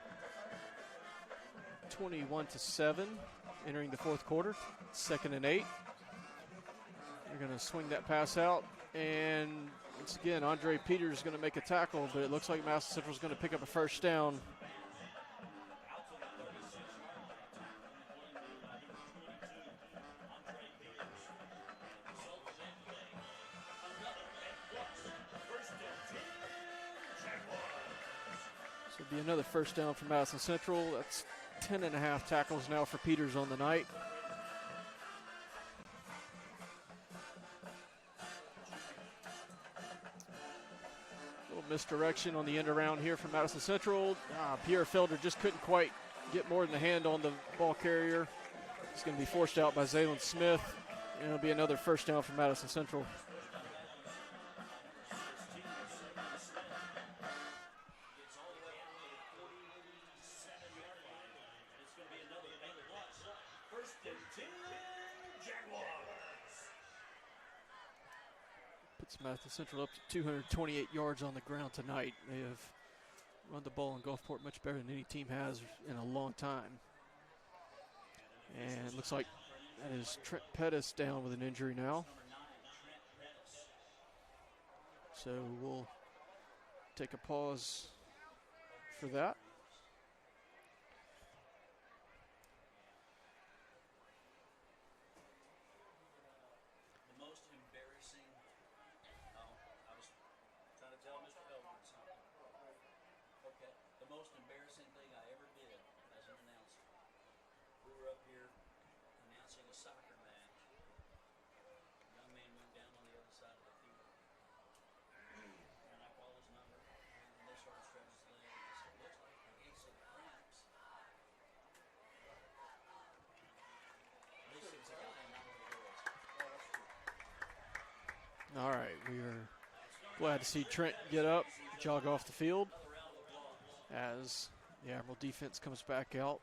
21-7 entering the fourth quarter. 2nd and 8. They're going to swing that pass out, and once again, Andre Peters is going to make a tackle, but it looks like Madison Central is going to pick up a first down. So it'll be another first down for Madison Central. That's 10.5 tackles now for Peters on the night. Little misdirection on the end around here from Madison Central. Pierre Felder just couldn't quite get more than a hand on the ball carrier. It's going to be forced out by Zaylen Smith. And it'll be another first down for Madison Central. Gets all the way out to the 47-yard line. And it's going to be another big loss. First and 10, Jaguars. Puts Madison Central up to 228 yards on the ground tonight. They have run the ball in Gulfport much better than any team has in a long time. And it looks like that is Trent Pettis down with an injury now. So we'll take a pause for that. The most embarrassing. Oh, I was trying to tell Mr. Elwood something. Okay. The most embarrassing thing I ever did as an announcer. We were up here announcing a soccer match. A young man went down on the other side of the field. And I called his number. And they started stretching his leg. And I said, looks like he ate some cramps. At least it's a guy, not one of the girls. All right, we are glad to see Trent get up, jog off the field as the Admiral defense comes back out.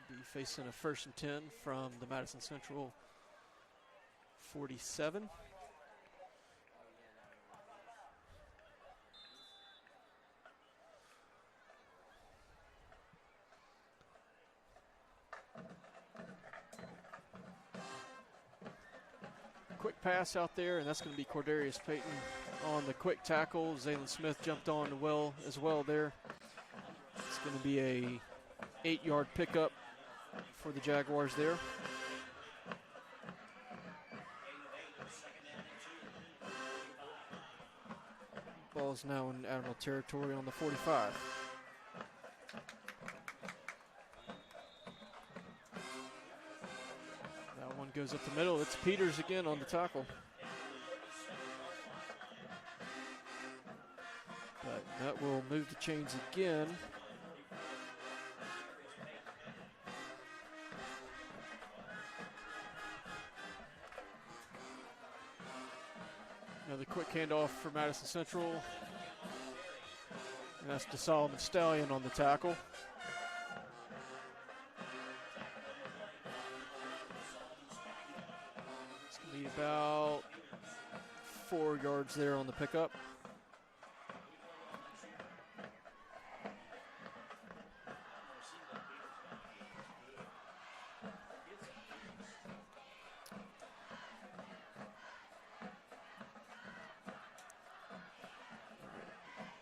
Be facing a 1st and 10 from the Madison Central 47. Quick pass out there, and that's going to be Cordarius Payton on the quick tackle. Zaylen Smith jumped on as well there. It's going to be a 8-yard pickup for the Jaguars there. Ball is now in Admiral territory on the 45. That one goes up the middle. It's Peters again on the tackle. But that will move the chains again. Another quick handoff for Madison Central. And that's to Solomon Stallion on the tackle. It's going to be about 4 yards there on the pickup.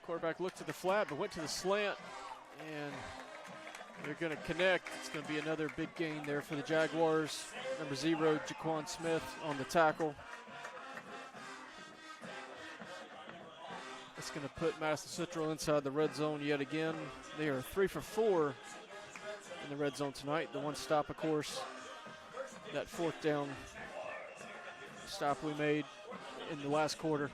Quarterback looked to the flat, but went to the slant, and they're going to connect. It's going to be another big gain there for the Jaguars. Number 0, Jaquan Smith on the tackle. It's going to put Madison Central inside the red zone yet again. They are 3 for 4 in the red zone tonight. The one stop, of course, that 4th down stop we made in the last quarter.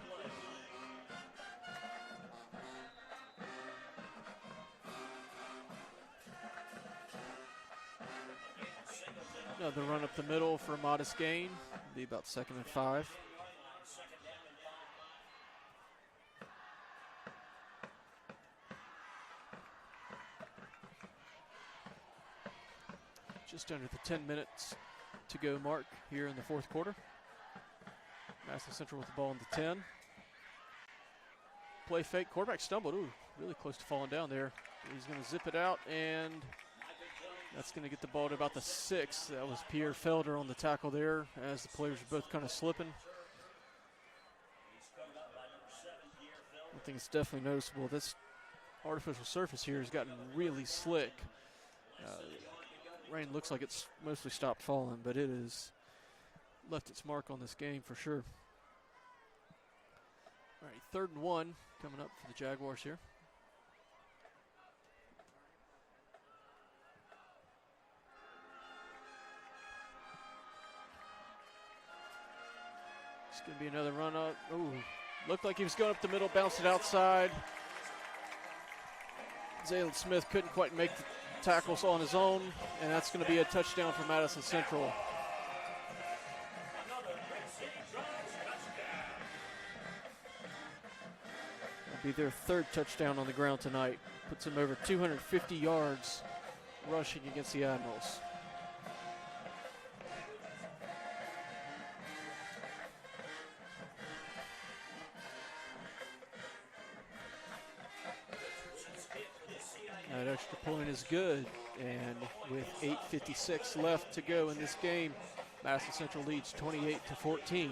Another run up the middle for a modest gain. Be about 2nd and 5. Just under the 10 minutes to go mark here in the 4th quarter. Madison Central with the ball in the 10. Play fake. Quarterback stumbled. Ooh, really close to falling down there. He's going to zip it out, and that's going to get the ball to about the 6. That was Pierre Felder on the tackle there as the players were both kind of slipping. I think it's definitely noticeable. This artificial surface here has gotten really slick. Rain looks like it's mostly stopped falling, but it has left its mark on this game for sure. All right, 3rd and 1 coming up for the Jaguars here. It's going to be another run up. Ooh, looked like he was going up the middle, bounced it outside. Zaylen Smith couldn't quite make the tackles on his own, and that's going to be a touchdown for Madison Central. It'll be their 3rd touchdown on the ground tonight. Puts them over 250 yards rushing against the Admirals. That extra point is good, and with 8:56 left to go in this game, Madison Central leads 28-14.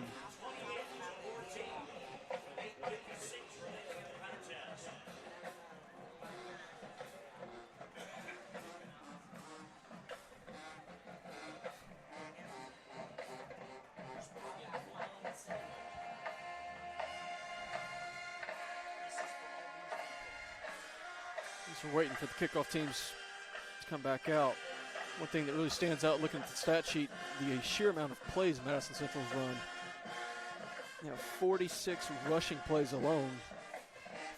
We're waiting for the kickoff teams to come back out. One thing that really stands out looking at the stat sheet, the sheer amount of plays Madison Central's run. 46 rushing plays alone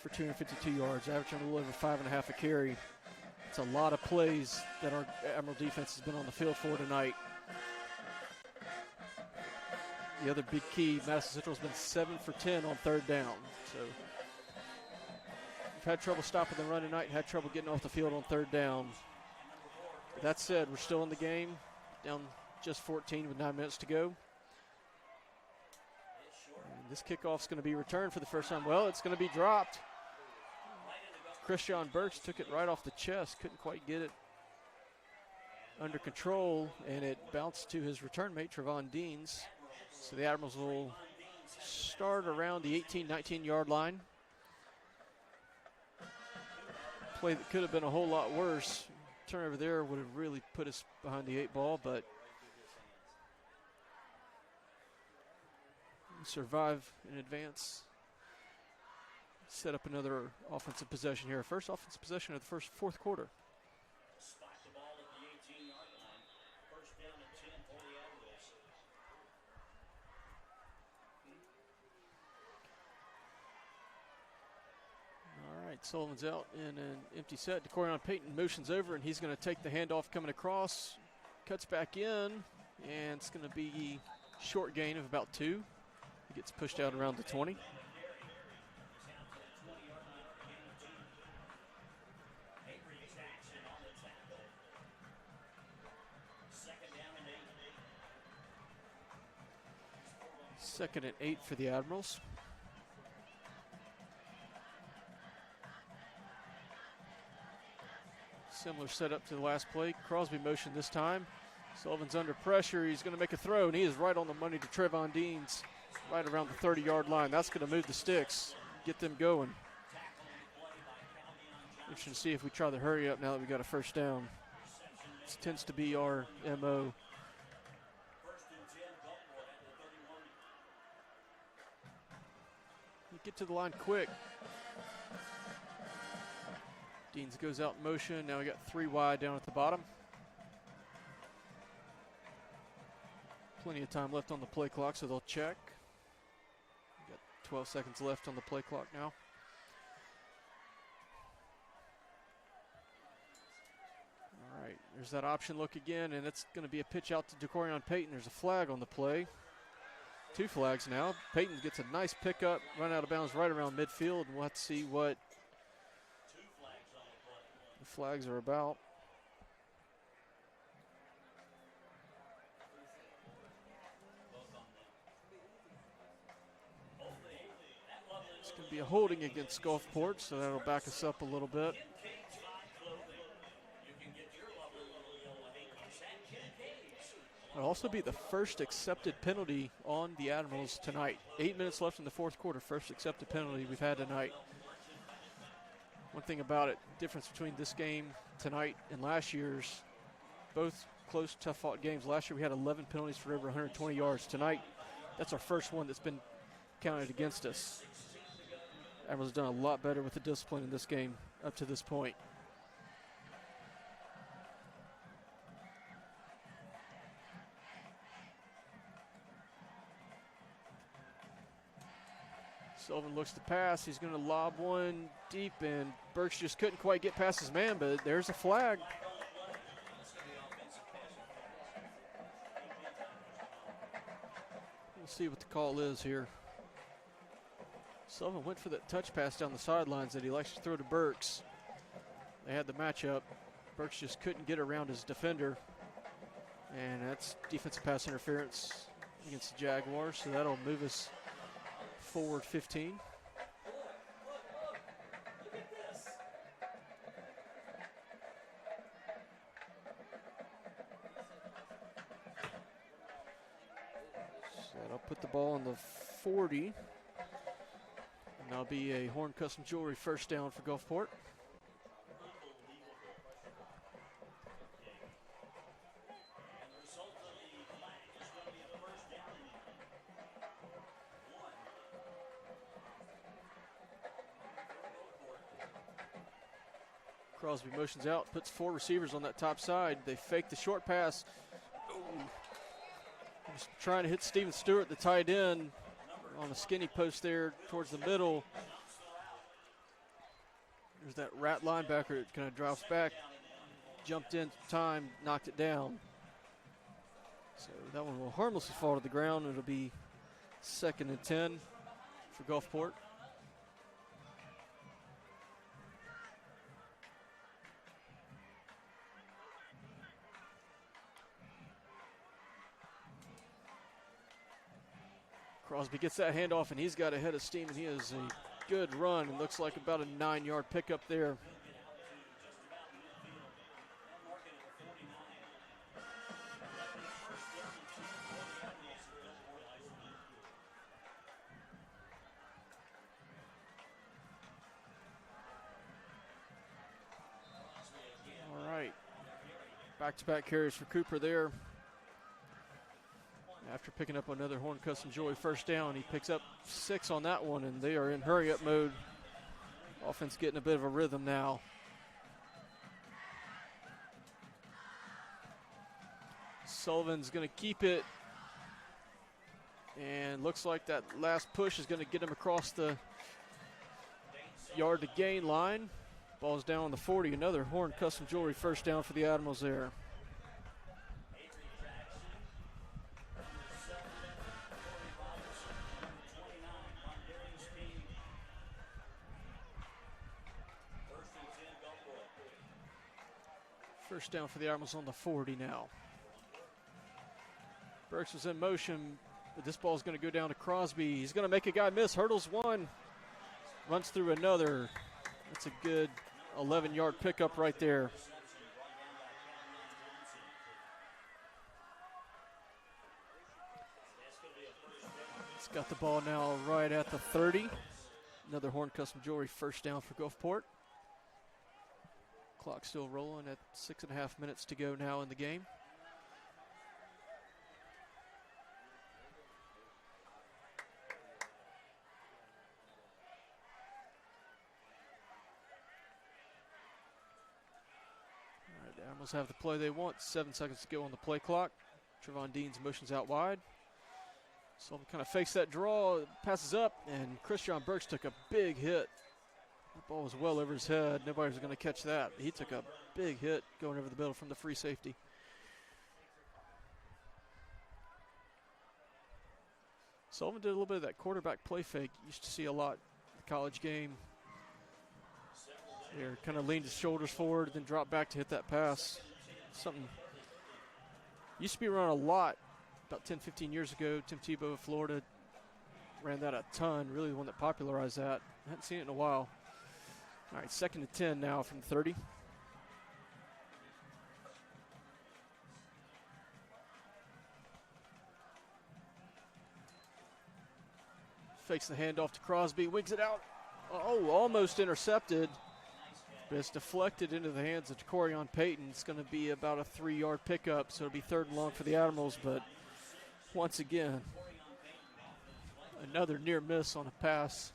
for 252 yards, averaging a little over 5.5 a carry. It's a lot of plays that our Admiral defense has been on the field for tonight. The other big key, Madison Central's been 7 for 10 on 3rd down. So had trouble stopping the run tonight, had trouble getting off the field on 3rd down. That said, we're still in the game, down just 14 with 9 minutes to go. And this kickoff's going to be returned for the first time. Well, it's going to be dropped. Christian Burks took it right off the chest, couldn't quite get it under control, and it bounced to his return mate, Trevon Deans. So the Admirals will start around the 18-19 yard line. Play that could have been a whole lot worse. Turnover there would have really put us behind the 8 ball, but we survive in advance set up another offensive possession here. First offensive possession of the fourth quarter. Spot the ball at the 18-yard line. First down and 10 for the Admirals. All right, Sullivan's out in an empty set. DeCorian Payton motions over, and he's going to take the handoff coming across. Cuts back in, and it's going to be short gain of about 2. He gets pushed out around the 20. Second and 8 for the Admirals. Similar setup to the last play. Crosby motion this time. Sullivan's under pressure. He's going to make a throw, and he is right on the money to Trevon Deans, right around the 30-yard line. That's going to move the sticks, get them going. Interesting to see if we try to hurry up now that we got a first down. This tends to be our MO. Get to the line quick. Deans goes out in motion. Now we got 3 wide down at the bottom. Plenty of time left on the play clock, so they'll check. We got 12 seconds left on the play clock now. All right, there's that option look again, and it's going to be a pitch out to DeCorian Payton. There's a flag on the play. 2 flags now. Payton gets a nice pickup, run out of bounds right around midfield, and we'll have to see what the flags are about. It's going to be a holding against Gulfport, so that'll back us up a little bit. It'll also be the first accepted penalty on the Admirals tonight. 8 minutes left in the fourth quarter, first accepted penalty we've had tonight. One thing about it, difference between this game tonight and last year's, both close, tough-fought games. Last year we had 11 penalties for over 120 yards. Tonight, that's our first one that's been counted against us. Admirals done a lot better with the discipline in this game up to this point. Sullivan looks to pass. He's going to lob one deep, and Burks just couldn't quite get past his man, but there's a flag. We'll see what the call is here. Sullivan went for that touch pass down the sidelines that he likes to throw to Burks. They had the matchup. Burks just couldn't get around his defender, and that's defensive pass interference against the Jaguars, so that'll move us forward 15. So that'll put the ball on the 40. And that'll be a Horn Custom Jewelry first down for Gulfport. Crosby motions out, puts 4 receivers on that top side. They fake the short pass. Ooh. Just trying to hit Steven Stewart, the tight end, on a skinny post there towards the middle. There's that rat linebacker that kind of drops back, jumped in time, knocked it down. So that one will harmlessly fall to the ground. It'll be 2nd and 10 for Gulfport. Crosby gets that handoff, and he's got a head of steam, and he has a good run. It looks like about a 9-yard pickup there. All right. Back-to-back carries for Cooper there. After picking up another Horn Custom Jewelry first down, he picks up 6 on that one, and they are in hurry-up mode Offense getting a bit of a rhythm now. Sullivan's going to keep it. And looks like that last push is going to get him across the yard to gain line. Ball's down on the 40. Another Horn Custom Jewelry first down for the Admirals there. First down for the Admirals on the 40 now. Burks was in motion, but this ball is going to go down to Crosby. He's going to make a guy miss. Hurdles one, runs through another. That's a good 11-yard pickup right there. He's got the ball now right at the 30. Another Horn Custom Jewelry first down for Gulfport. Clock still rolling at 6.5 minutes to go now in the game. All right, the Admirals have the play they want. 7 seconds to go on the play clock. Trevon Deans motions out wide. Sullivan kind of fakes that draw, passes up, and Christian Burks took a big hit. That ball was well over his head. Nobody was going to catch that. He took a big hit going over the middle from the free safety. Sullivan did a little bit of that quarterback play fake. Used to see a lot in the college game. There, kind of leaned his shoulders forward, then dropped back to hit that pass. Something used to be run a lot about 10, 15 years ago. Tim Tebow of Florida ran that a ton, really the one that popularized that. I hadn't seen it in a while. All right, 2nd and 10 now from 30. Fakes the handoff to Crosby, wings it out. Oh, almost intercepted. But it's deflected into the hands of Corian Payton. It's going to be about a 3-yard pickup, so it'll be 3rd and long for the Admirals. But once again, another near miss on a pass.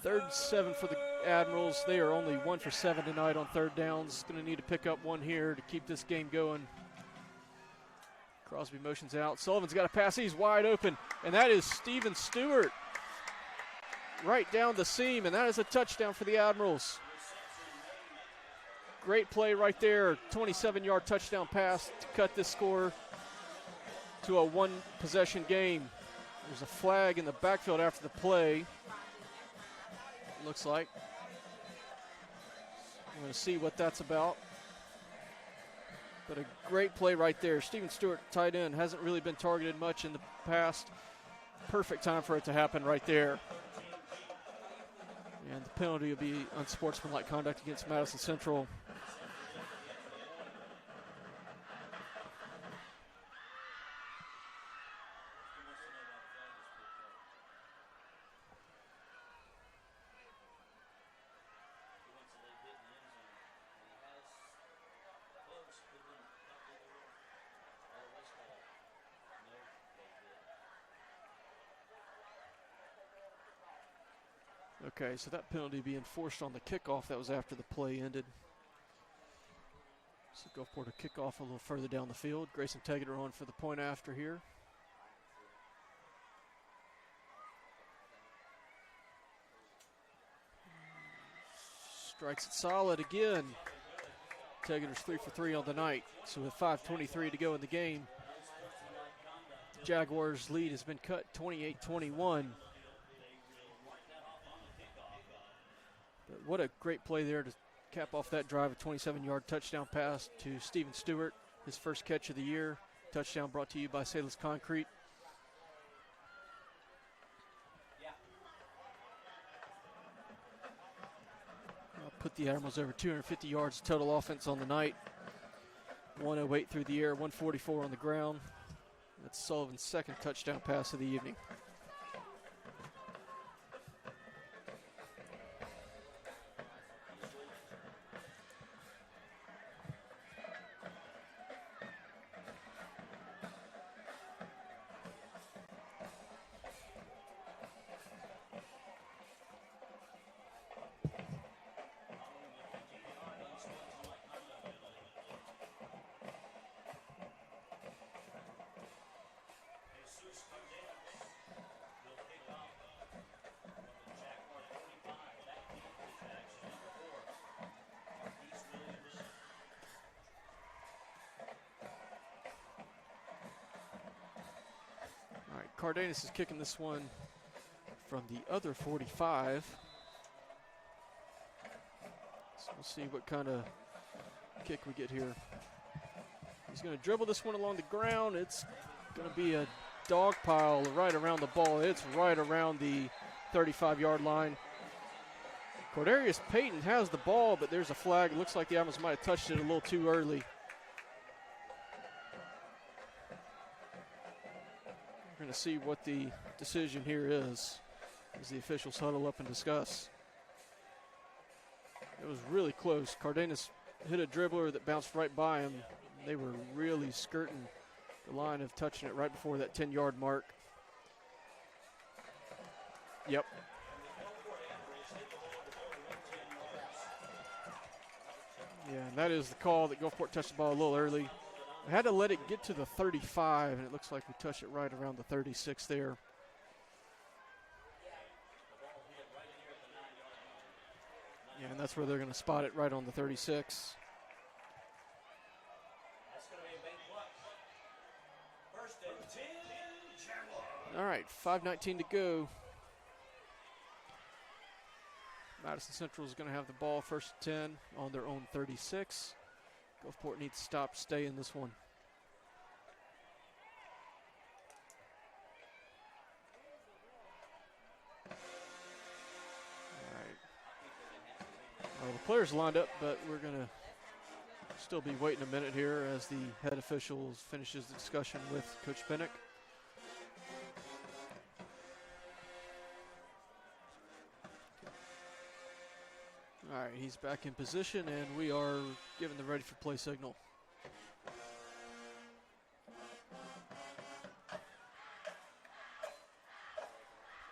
Third and 7 for the Admirals. They are only 1 for 7 tonight on 3rd downs. Going to need to pick up one here to keep this game going. Crosby motions out. Sullivan's got a pass. He's wide open, and that is Steven Stewart right down the seam, and that is a touchdown for the Admirals. Great play right there. 27-yard touchdown pass to cut this score to a 1-possession game. There's a flag in the backfield after the play. Looks like. I'm going to see what that's about. But a great play right there. Steven Stewart, tight end, hasn't really been targeted much in the past. Perfect time for it to happen right there. And the penalty will be unsportsmanlike conduct against Madison Central. Okay, so that penalty being forced on the kickoff. That was after the play ended. So Gulfport to kick off a little further down the field. Grayson Tegeter on for the point after here. Strikes it solid again. Tegeter's 3 for 3 on the night. So with 5:23 to go in the game, the Jaguars' lead has been cut 28-21. But what a great play there to cap off that drive. A 27-yard touchdown pass to Steven Stewart, his first catch of the year. Touchdown brought to you by Salus Concrete. I'll put the Admirals over 250 yards total offense on the night. 108 through the air, 144 on the ground. That's Sullivan's second touchdown pass of the evening. Cardenas is kicking this one from the other 45. So we'll see what kind of kick we get here. He's going to dribble this one along the ground. It's going to be a dog pile right around the ball. It's right around the 35-yard line. Cordarius Payton has the ball, but there's a flag. It looks like the Admirals might have touched it a little too early. We're going to see what the decision here is as the officials huddle up and discuss. It was really close. Cardenas hit a dribbler that bounced right by him. They were really skirting the line of touching it right before that 10-yard mark. Yep. Yeah, and that is the call that Gulfport touched the ball a little early. I had to let it get to the 35, and it looks like we touched it right around the 36 there. Yeah, and that's where they're going to spot it, right on the 36. That's going to be a big play. First and 10, Jaguars. All right, 5:19 to go. Madison Central is going to have the ball first and 10 on their own 36. Gulfport needs to stop, stay in this one. All right. Well, the players lined up, but we're going to still be waiting a minute here as the head official finishes the discussion with Coach Pinnock. All right, he's back in position, and we are giving the ready for play signal.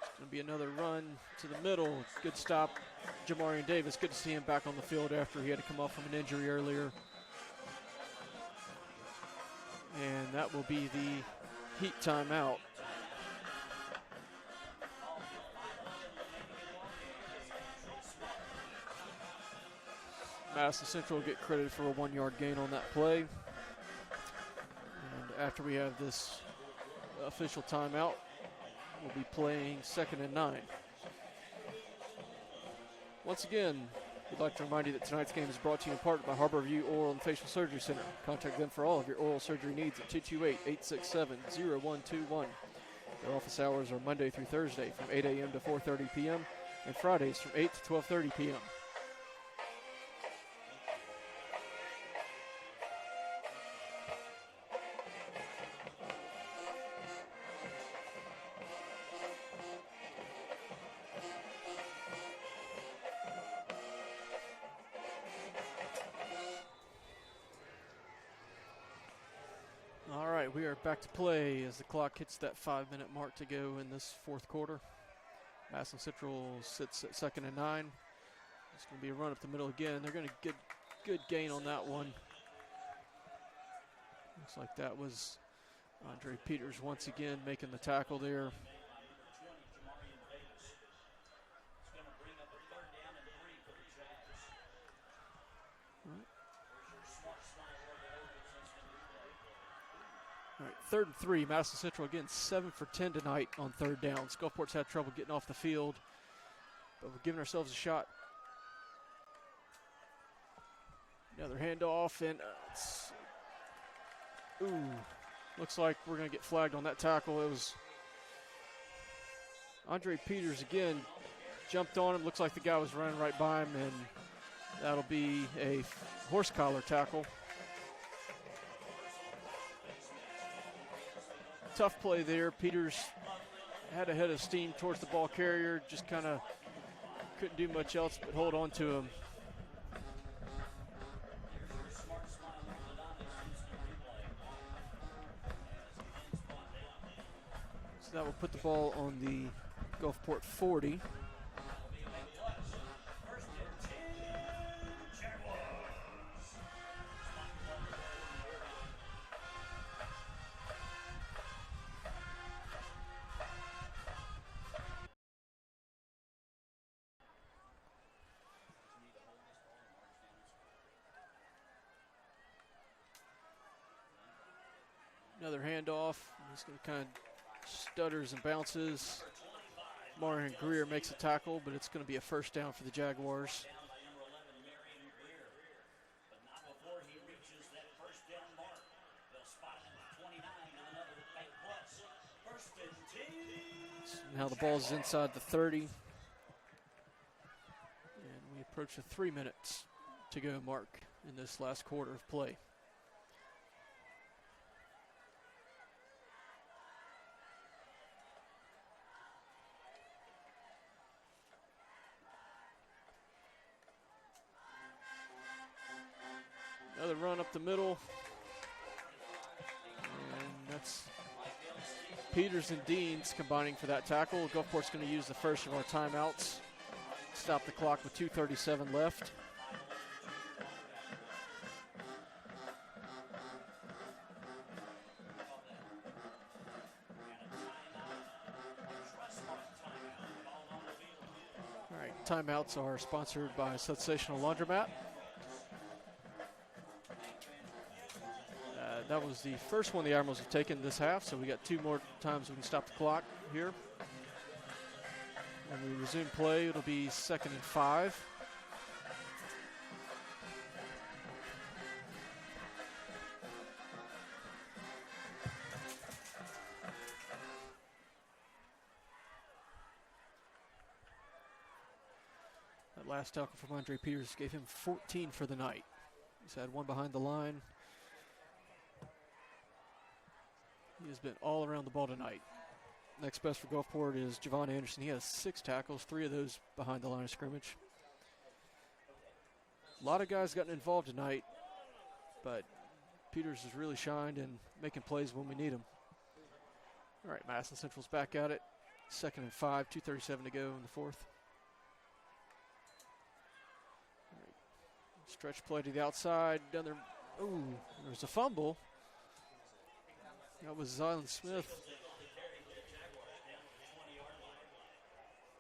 It's going to be another run to the middle. Good stop, Jamarian Davis. Good to see him back on the field after he had to come off from an injury earlier. And that will be the Heat timeout. Madison Central will get credited for a 1-yard gain on that play. And after we have this official timeout, we'll be playing 2nd and 9. Once again, we'd like to remind you that tonight's game is brought to you in part by Harbor View Oral and Facial Surgery Center. Contact them for all of your oral surgery needs at 228-867-0121. Their office hours are Monday through Thursday from 8 a.m. to 4:30 p.m. and Fridays from 8 to 12:30 p.m. We are back to play as the clock hits that 5-minute mark to go in this fourth quarter. Madison Central sits at 2nd and 9. It's going to be a run up the middle again. They're going to get good gain on that one. Looks like that was Andre Peters once again making the tackle there. All right, 3rd and 3. Madison Central again 7 for 10 tonight on 3rd downs. Gulfport's had trouble getting off the field, but we're giving ourselves a shot. Another handoff, and looks like we're going to get flagged on that tackle. It was Andre Peters again, jumped on him. Looks like the guy was running right by him, and that'll be a horse collar tackle. Tough play there. Peters had a head of steam towards the ball carrier, just kind of couldn't do much else but hold on to him. So that will put the ball on the Gulfport 40. Another handoff. He's going to kind of stutters and bounces. Marion Greer makes a tackle, but it's going to be a first down for the Jaguars. Down by number 11, Marion Greer. But not before he reaches that first down mark. They'll spot him at 29 with another 8 plus. First and 10. So now the ball is inside the 30. And we approach the 3 minutes to go mark in this last quarter of play. Another run up the middle. And that's Peters and Deans combining for that tackle. Gulfport's going to use the first of our timeouts. Stop the clock with 2:37 left. All right, timeouts are sponsored by Sensational Laundromat. That was the first one the Admirals have taken this half, so we got 2 more times we can stop the clock here. When we resume play, it'll be 2nd and 5. That last tackle from Andre Peters gave him 14 for the night. He's had 1 behind the line. He has been all around the ball tonight. Next best for Gulfport is Javon Anderson. He has 6 tackles, 3 of those behind the line of scrimmage. A lot of guys gotten involved tonight, but Peters has really shined and making plays when we need him. All right, Madison Central's back at it. 2nd and 5, 2:37 to go in the 4th. All right. Stretch play to the outside. Down there. Ooh, there's a fumble. That was Zylan Smith.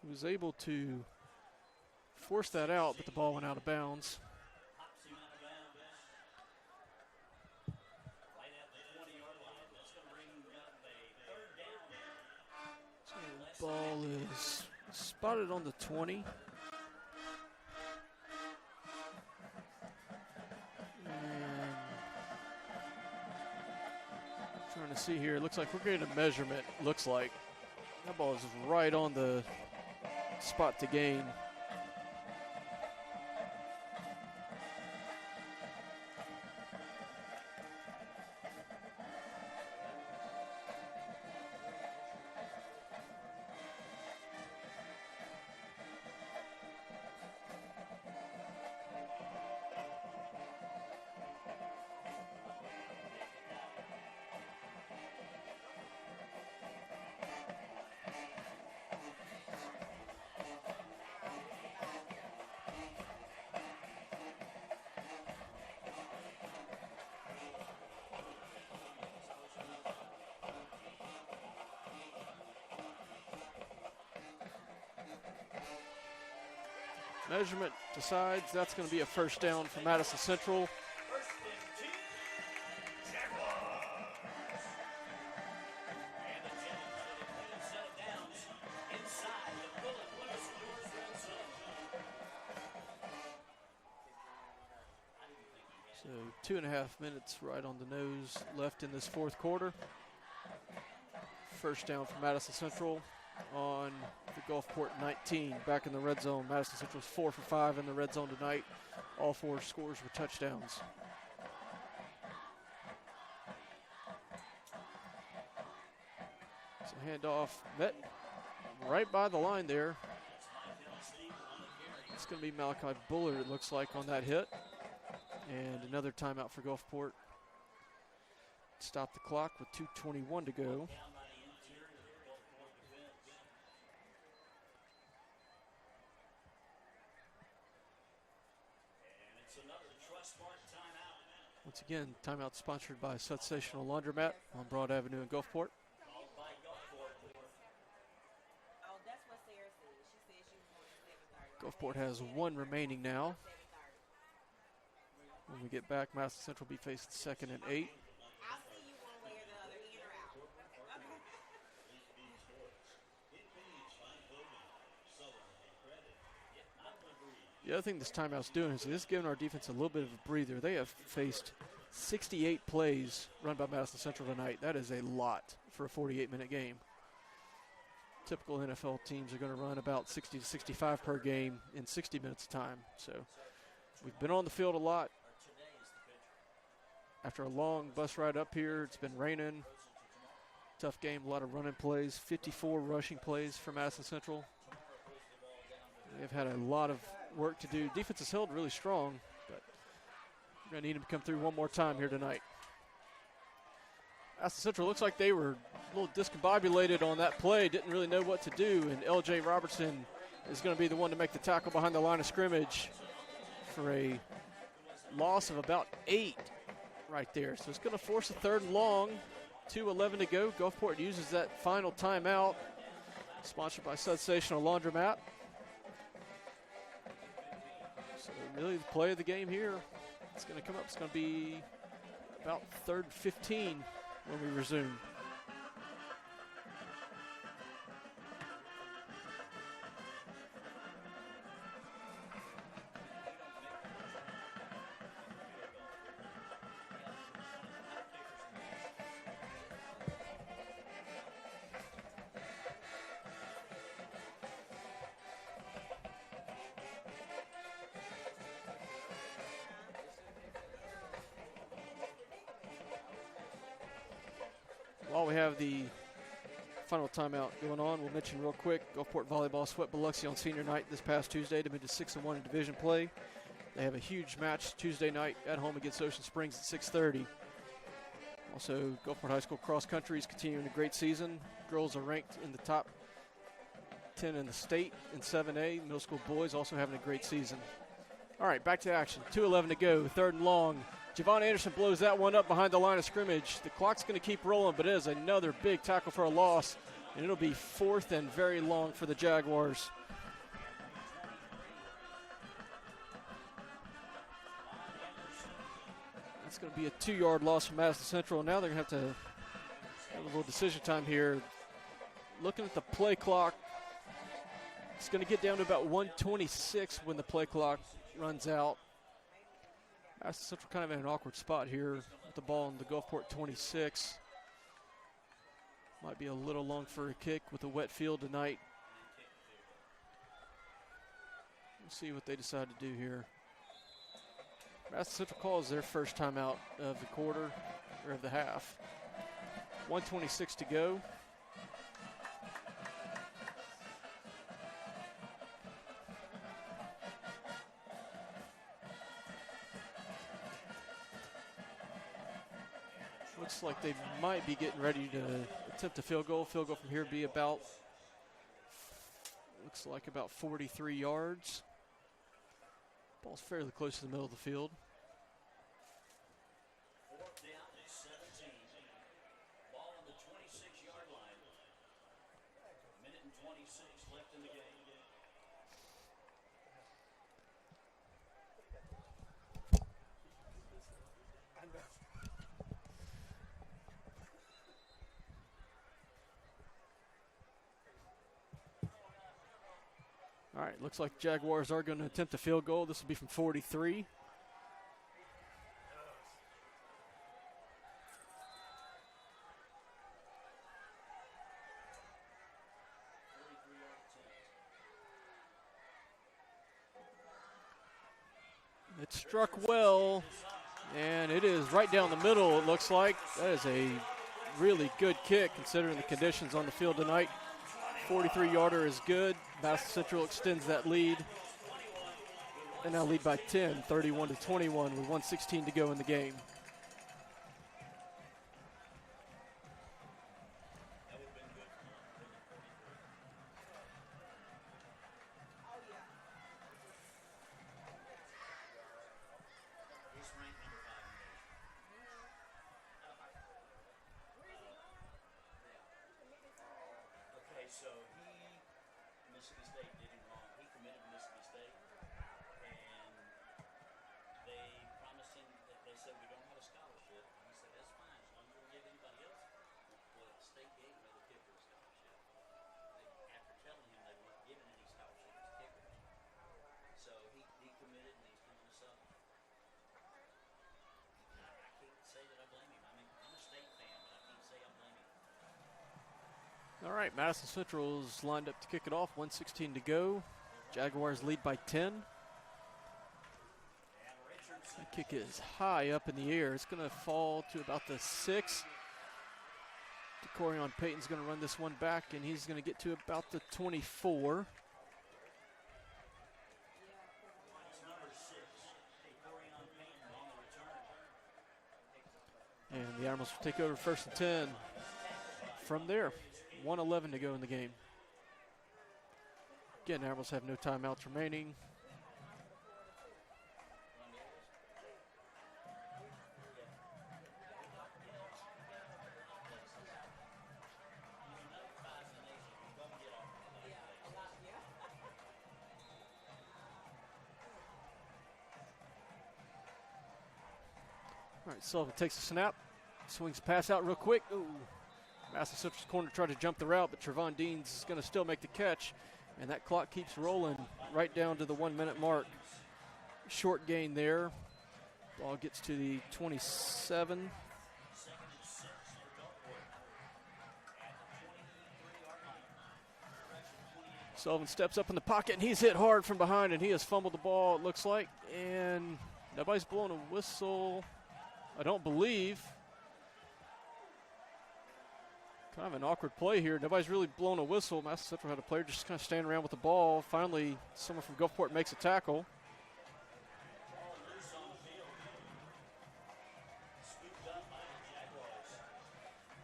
He was able to force that out, but the ball went out of bounds. So the ball is spotted on the 20. Trying to see here. It looks like we're getting a measurement. Looks like that ball is right on the spot to gain. Measurement decides that's going to be a first down for Madison Central. First and 10, Jaguars. And the Jennings with a clean set of downs inside the Bullet Louis Doors red zone. So 2.5 minutes right on the nose left in this 4th quarter. First down for Madison Central on the Gulfport 19. Back in the red zone. Madison Central's 4 for 5 in the red zone tonight. All 4 scores were touchdowns. So handoff met right by the line there. It's going to be Malachi Bullard, it looks like, on that hit. And another timeout for Gulfport. Stop the clock with 2:21 to go. Once again, timeout sponsored by Sensational Laundromat on Broad Avenue in Gulfport. Oh, that's what Sarah said. She said she was going to 7:30. Gulfport has 1 remaining now. When we get back, Madison Central will be facing 2nd and 8. I'll see you one way or the other, in or out. The other thing this timeout's doing is it's giving our defense a little bit of a breather. They have faced 68 plays run by Madison Central tonight. That is a lot for a 48-minute game. Typical NFL teams are going to run about 60 to 65 per game in 60 minutes of time. So we've been on the field a lot. After a long bus ride up here, it's been raining. Tough game, a lot of running plays, 54 rushing plays for Madison Central. They've had a lot of work to do. Defense has held really strong, but we're going to need them to come through one more time here tonight. Madison Central looks like they were a little discombobulated on that play, didn't really know what to do, and L.J. Robertson is going to be the one to make the tackle behind the line of scrimmage for a loss of about 8 right there. So it's going to force a 3rd and long, 2:11 to go. Gulfport uses that final timeout, sponsored by Sensational Laundromat. So really the play of the game here, it's going to come up. It's going to be about 3rd and 15 when we resume. While we have the final timeout going on, we'll mention real quick, Gulfport Volleyball swept Biloxi on senior night this past Tuesday to move to 6-1 in division play. They have a huge match Tuesday night at home against Ocean Springs at 6:30. Also, Gulfport High School cross country is continuing a great season. Girls are ranked in the top 10 in the state in 7A. Middle school boys also having a great season. All right, back to action. 2:11 to go, 3rd and long. Javon Anderson blows that one up behind the line of scrimmage. The clock's going to keep rolling, but it is another big tackle for a loss, and it'll be 4th and very long for the Jaguars. It's going to be a 2-yard loss for Madison Central. Now they're going to have a little decision time here. Looking at the play clock, it's going to get down to about 1:26 when the play clock runs out. Madison Central kind of in an awkward spot here with the ball in the Gulfport 26. Might be a little long for a kick with a wet field tonight. We'll see what they decide to do here. Madison Central calls their first timeout of the quarter, or of the half. 1:26 to go. Looks like they might be getting ready to attempt a field goal. Field goal from here would be about, looks like about 43 yards. Ball's fairly close to the middle of the field. 4th down and 17. Ball on the 26-yard line. 1:26 left in the game. All right, looks like Jaguars are going to attempt a field goal. This will be from 43. It struck well, and it is right down the middle, it looks like. That is a really good kick considering the conditions on the field tonight. 43-yarder is good. Madison Central extends that lead. They now lead by 10, 31-21 with 1:16 to go in the game. He's ranked number 5 in the nation. Okay, so Mississippi State did him wrong. He committed to Mississippi State, and they promised him that they said we don't have a scholarship. And he said that's fine as long as you don't give anybody else. Well, the state gave him another kicker a scholarship. After telling him they weren't giving any scholarships to kickers, so he All right, Madison Central is lined up to kick it off. 1:16 to go. Jaguars lead by 10. That kick is high up in the air. It's going to fall to about the 6. Corian Payton's going to run this one back, and he's going to get to about the 24. And the Admirals will take over 1st and 10 from there. 1:11 to go in the game. Again, Admirals have no timeouts remaining. All right, Sullivan takes a snap, swings a pass out real quick. Ooh, Madison Central's corner tried to jump the route, but Trevon Deans is going to still make the catch, and that clock keeps rolling right down to the 1-minute mark. Short gain there. Ball gets to the 27. Sullivan steps up in the pocket, and he's hit hard from behind, and he has fumbled the ball, it looks like, and nobody's blowing a whistle. I don't believe. Kind of an awkward play here. Nobody's really blown a whistle. Madison Central had a player just kind of standing around with the ball. Finally, someone from Gulfport makes a tackle.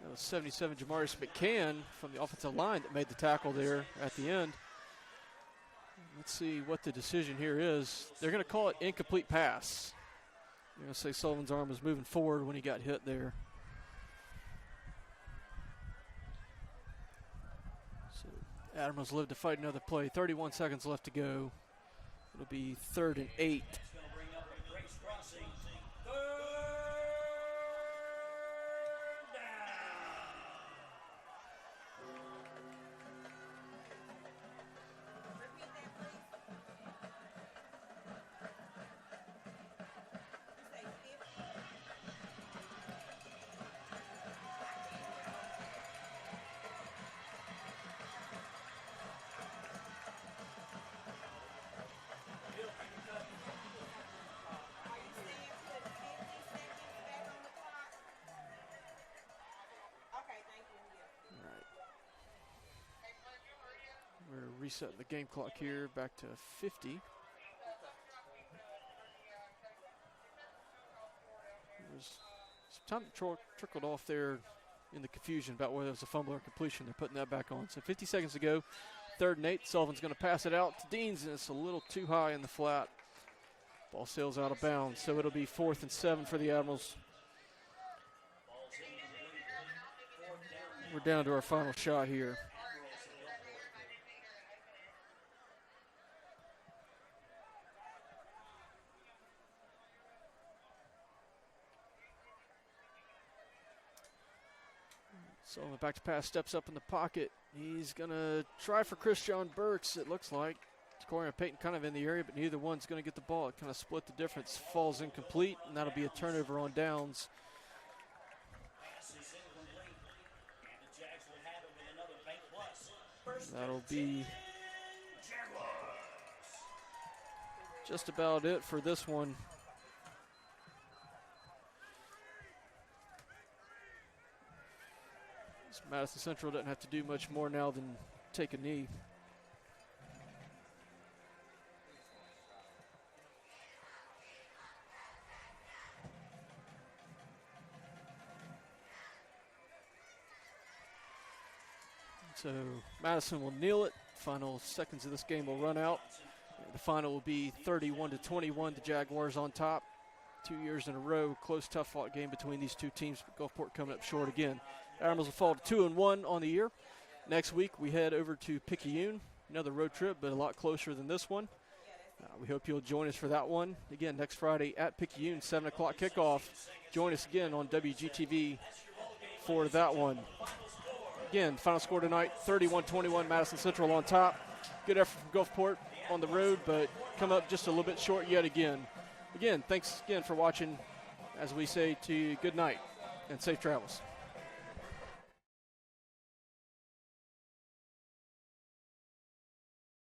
That was 77 Jamarius McCann from the offensive line that made the tackle there at the end. Let's see what the decision here is. They're going to call it incomplete pass. They're going to say Sullivan's arm was moving forward when he got hit there. So Admirals live to fight another play. 31 seconds left to go. It'll be 3rd and 8. Resetting the game clock here back to 50. There's some time that trickled off there in the confusion about whether it was a fumble or completion. They're putting that back on. So 50 seconds to go. 3rd and 8. Sullivan's going to pass it out to Deans, and it's a little too high in the flat. Ball sails out of bounds. So it'll be 4th and 7 for the Admirals. We're down to our final shot here. Sullivan back to pass, steps up in the pocket. He's going to try for Christian Burks, it looks like. Corian Payton kind of in the area, but neither one's going to get the ball. It kind of split the difference. Falls incomplete, and that'll be a turnover on downs. That'll be just about it for this one. Madison Central doesn't have to do much more now than take a knee. So Madison will kneel it. Final seconds of this game will run out. The final will be 31-21. The Jaguars on top. 2 years in a row. Close, tough-fought game between these two teams. But Gulfport coming up short again. Admirals will fall to 2-1 on the year. Next week, we head over to Picayune. Another road trip, but a lot closer than this one. We hope you'll join us for that one. Again, next Friday at Picayune, 7 o'clock kickoff. Join us again on WGTV for that one. Again, final score tonight, 31-21, Madison Central on top. Good effort from Gulfport on the road, but come up just a little bit short yet again. Again, thanks again for watching. As we say to you, good night and safe travels.